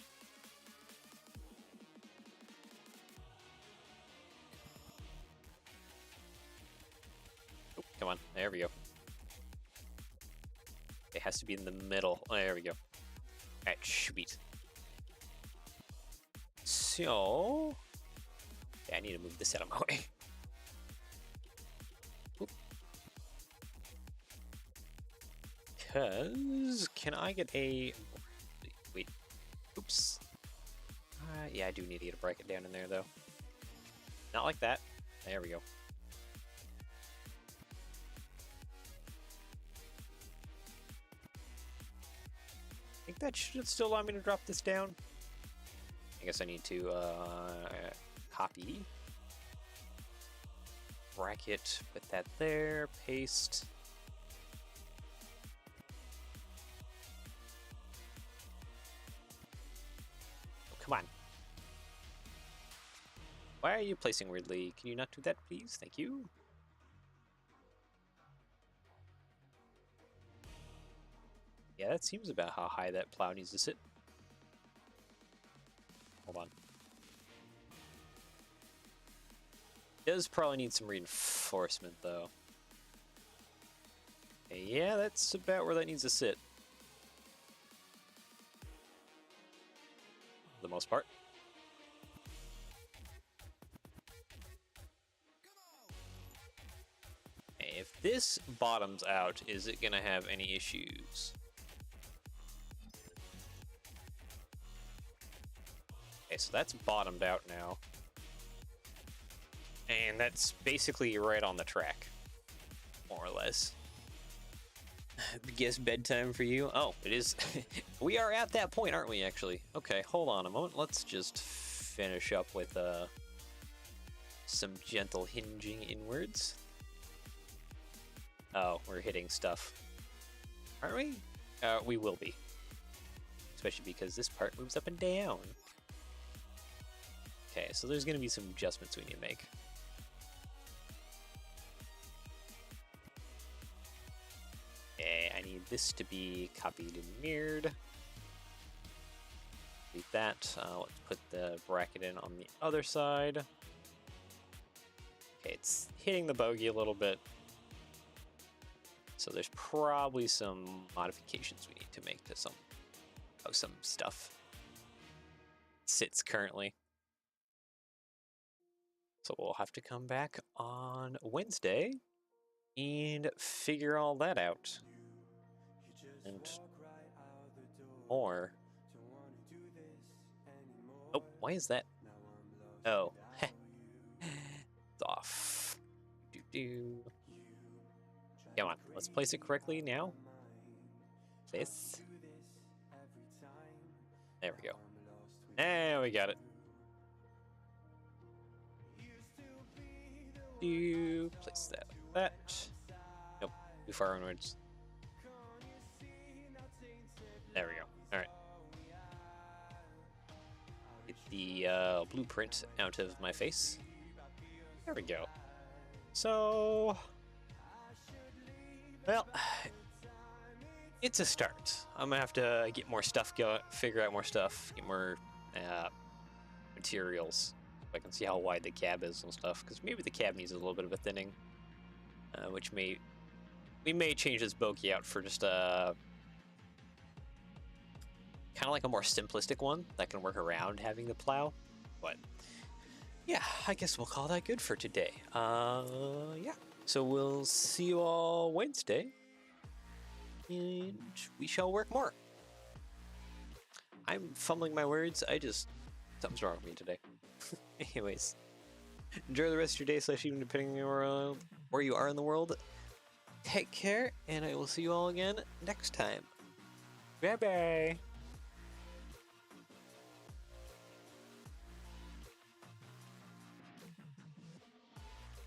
Oh, come on. There we go. It has to be in the middle. Oh, there we go. Alright, sweet. So... yeah, I need to move this out of my way. Because... can I get a... wait. Oops. Yeah, I do need to get a bracket down in there, though. Not like that. There we go. I think that should still allow me to drop this down. I guess I need to copy. Bracket, put that there, paste. Oh, come on. Why are you placing weirdly? Can you not do that, please? Thank you. Yeah, that seems about how high that plow needs to sit. Hold on. Does probably need some reinforcement, though. Okay, yeah, that's about where that needs to sit. For the most part. Okay, if this bottoms out, is it going to have any issues? Okay, so that's bottomed out now. And that's basically right on the track. More or less. Guess bedtime for you? Oh, it is. We are at that point, aren't we, actually? Okay, hold on a moment. Let's just finish up with some gentle hinging inwards. Oh, we're hitting stuff. Aren't we? We will be. Especially because this part moves up and down. Okay, so there's going to be some adjustments we need to make. Okay, I need this to be copied and mirrored. Delete that. Let's put the bracket in on the other side. Okay, it's hitting the bogey a little bit. So there's probably some modifications we need to make to some stuff. It sits currently. So we'll have to come back on Wednesday and figure all that out. And more. Oh, why is that? Oh. It's off. Come on, let's place it correctly now. This. There we go. There we got it. Place that like that. Nope, too far onwards. There we go. Alright. Get the blueprint out of my face. There we go. So... well, it's a start. I'm gonna have to get more stuff going, figure out more stuff, get more materials. So I can see how wide the cab is and stuff, because maybe the cab needs a little bit of a thinning, which we may change this bogey out for just kind of like a more simplistic one that can work around having the plow. But yeah, I guess we'll call that good for today. Yeah. So we'll see you all Wednesday. and we shall work more. I'm fumbling my words. Something's wrong with me today. Anyways, enjoy the rest of your day / evening, depending on where you are in the world. Take care, and I will see you all again next time. Bye bye.